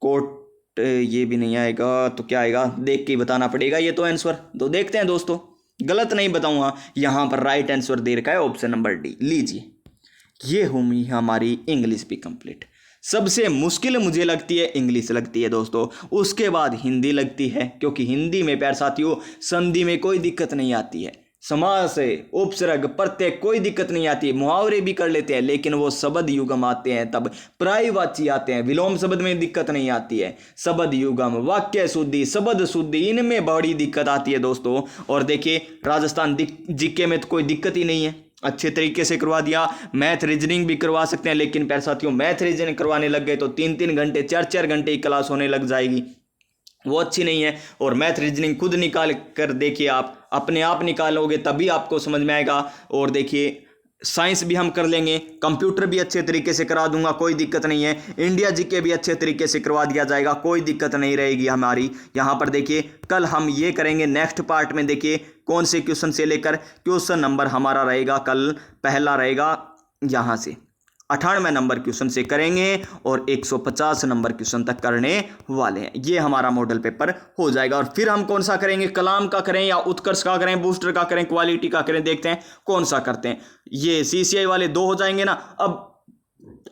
कोट, ये भी नहीं आएगा तो क्या आएगा, देख के ही बताना पड़ेगा ये तो आंसर। तो देखते हैं दोस्तों, गलत नहीं बताऊंगा। यहां पर राइट आंसर दे रखा है ऑप्शन नंबर डी। लीजिए ये हुई हमारी इंग्लिश भी कंप्लीट। सबसे मुश्किल मुझे लगती है इंग्लिश लगती है दोस्तों, उसके बाद हिंदी लगती है, क्योंकि हिंदी में प्यारे साथियों संधि में कोई दिक्कत नहीं आती है, समास से उपसर्ग प्रत्यय कोई दिक्कत नहीं आती है, मुहावरे भी कर लेते हैं, लेकिन वो शब्द युगम आते हैं तब पर्यायवाची आते हैं। विलोम शब्द में दिक्कत नहीं आती है, शब्द युगम, वाक्य शुद्धि, शब्द शुद्धि, इनमें बड़ी दिक्कत आती है दोस्तों। और देखिए राजस्थान जीके में तो कोई दिक्कत ही नहीं है, अच्छे तरीके से करवा दिया। मैथ रीजनिंग भी करवा सकते हैं, लेकिन प्यारे साथियों मैथ रीजनिंग करवाने लग गए तो 3-3 घंटे 4-4 घंटे की क्लास होने लग जाएगी, वो अच्छी नहीं है। और मैथ रीजनिंग खुद निकाल कर देखिए, आप अपने आप निकालोगे तभी आपको समझ में आएगा। और देखिए साइंस भी हम कर लेंगे, कंप्यूटर भी अच्छे तरीके से करा दूंगा, कोई दिक्कत नहीं है। इंडिया जीके भी अच्छे तरीके से करवा दिया जाएगा, कोई दिक्कत नहीं रहेगी हमारी। यहाँ पर देखिए कल हम ये करेंगे नेक्स्ट पार्ट में। देखिए कौन से क्वेश्चन से लेकर क्वेश्चन नंबर हमारा रहेगा, कल पहला रहेगा यहाँ से 98 नंबर क्वेश्चन से करेंगे और 150 नंबर क्वेश्चन तक करने वाले हैं। ये हमारा मॉडल पेपर हो जाएगा। और फिर हम कौन सा करेंगे, कलाम का करें या उत्कर्ष का करें, बूस्टर का करें, क्वालिटी का करें, देखते हैं कौन सा करते हैं। ये CCI वाले 2 हो जाएंगे ना, अब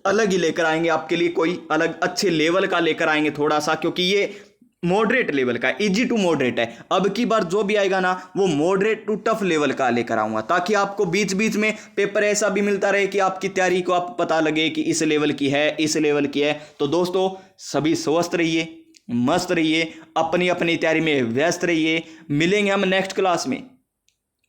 अलग ही लेकर आएंगे आपके लिए, कोई अलग अच्छे लेवल का लेकर आएंगे थोड़ा सा, क्योंकि ये मॉडरेट लेवल का, इजी टू मॉडरेट है। अब की बार जो भी आएगा ना वो मॉडरेट टू टफ लेवल का लेकर आऊंगा, ताकि आपको बीच बीच में पेपर ऐसा भी मिलता रहे कि आपकी तैयारी को आप पता लगे कि इस लेवल की है, इस लेवल की है। तो दोस्तों सभी स्वस्थ रहिए, मस्त रहिए, अपनी अपनी तैयारी में व्यस्त रहिए। मिलेंगे हम नेक्स्ट क्लास में।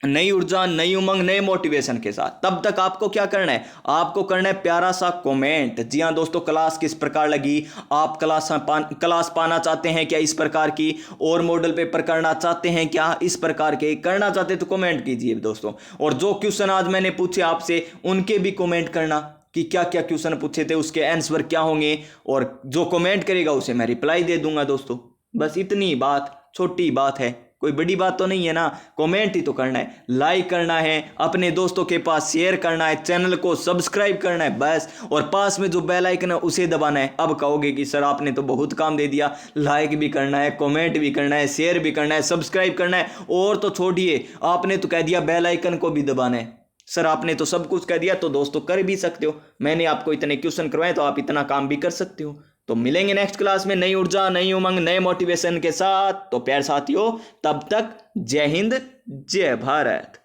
नई ऊर्जा, नई उमंग, नए मोटिवेशन के साथ। तब तक आपको क्या करना है, आपको करना है प्यारा सा कमेंट। जी हाँ दोस्तों, क्लास किस प्रकार लगी, आप क्लास पाना चाहते हैं क्या इस प्रकार की, और मॉडल पेपर करना चाहते हैं क्या इस प्रकार के, करना चाहते हैं तो कमेंट कीजिए दोस्तों। और जो क्वेश्चन आज मैंने पूछे आपसे उनके भी कमेंट करना कि क्या क्या क्वेश्चन पूछे थे, उसके आंसर क्या होंगे, और जो कमेंट करेगा उसे मैं रिप्लाई दे दूंगा दोस्तों। बस इतनी बात, छोटी बात है, कोई बड़ी बात तो नहीं है ना। कमेंट ही तो करना है, लाइक करना है, अपने दोस्तों के पास शेयर करना है, चैनल को सब्सक्राइब करना है बस। और पास में जो बेल आइकन है उसे दबाना है। अब कहोगे कि सर आपने तो बहुत काम दे दिया, लाइक भी करना है, कमेंट भी करना है, शेयर भी करना है, सब्सक्राइब करना है, और तो छोड़िए आपने तो कह दिया बेल आइकन को भी दबाना है। सर आपने तो सब कुछ कह दिया, तो दोस्तों कर भी सकते हो। मैंने आपको इतने क्वेश्चन करवाए तो आप इतना काम भी कर सकते हो। तो मिलेंगे नेक्स्ट क्लास में नई ऊर्जा, नई उमंग, नए मोटिवेशन के साथ। तो प्यार साथियों, तब तक जय हिंद, जय भारत।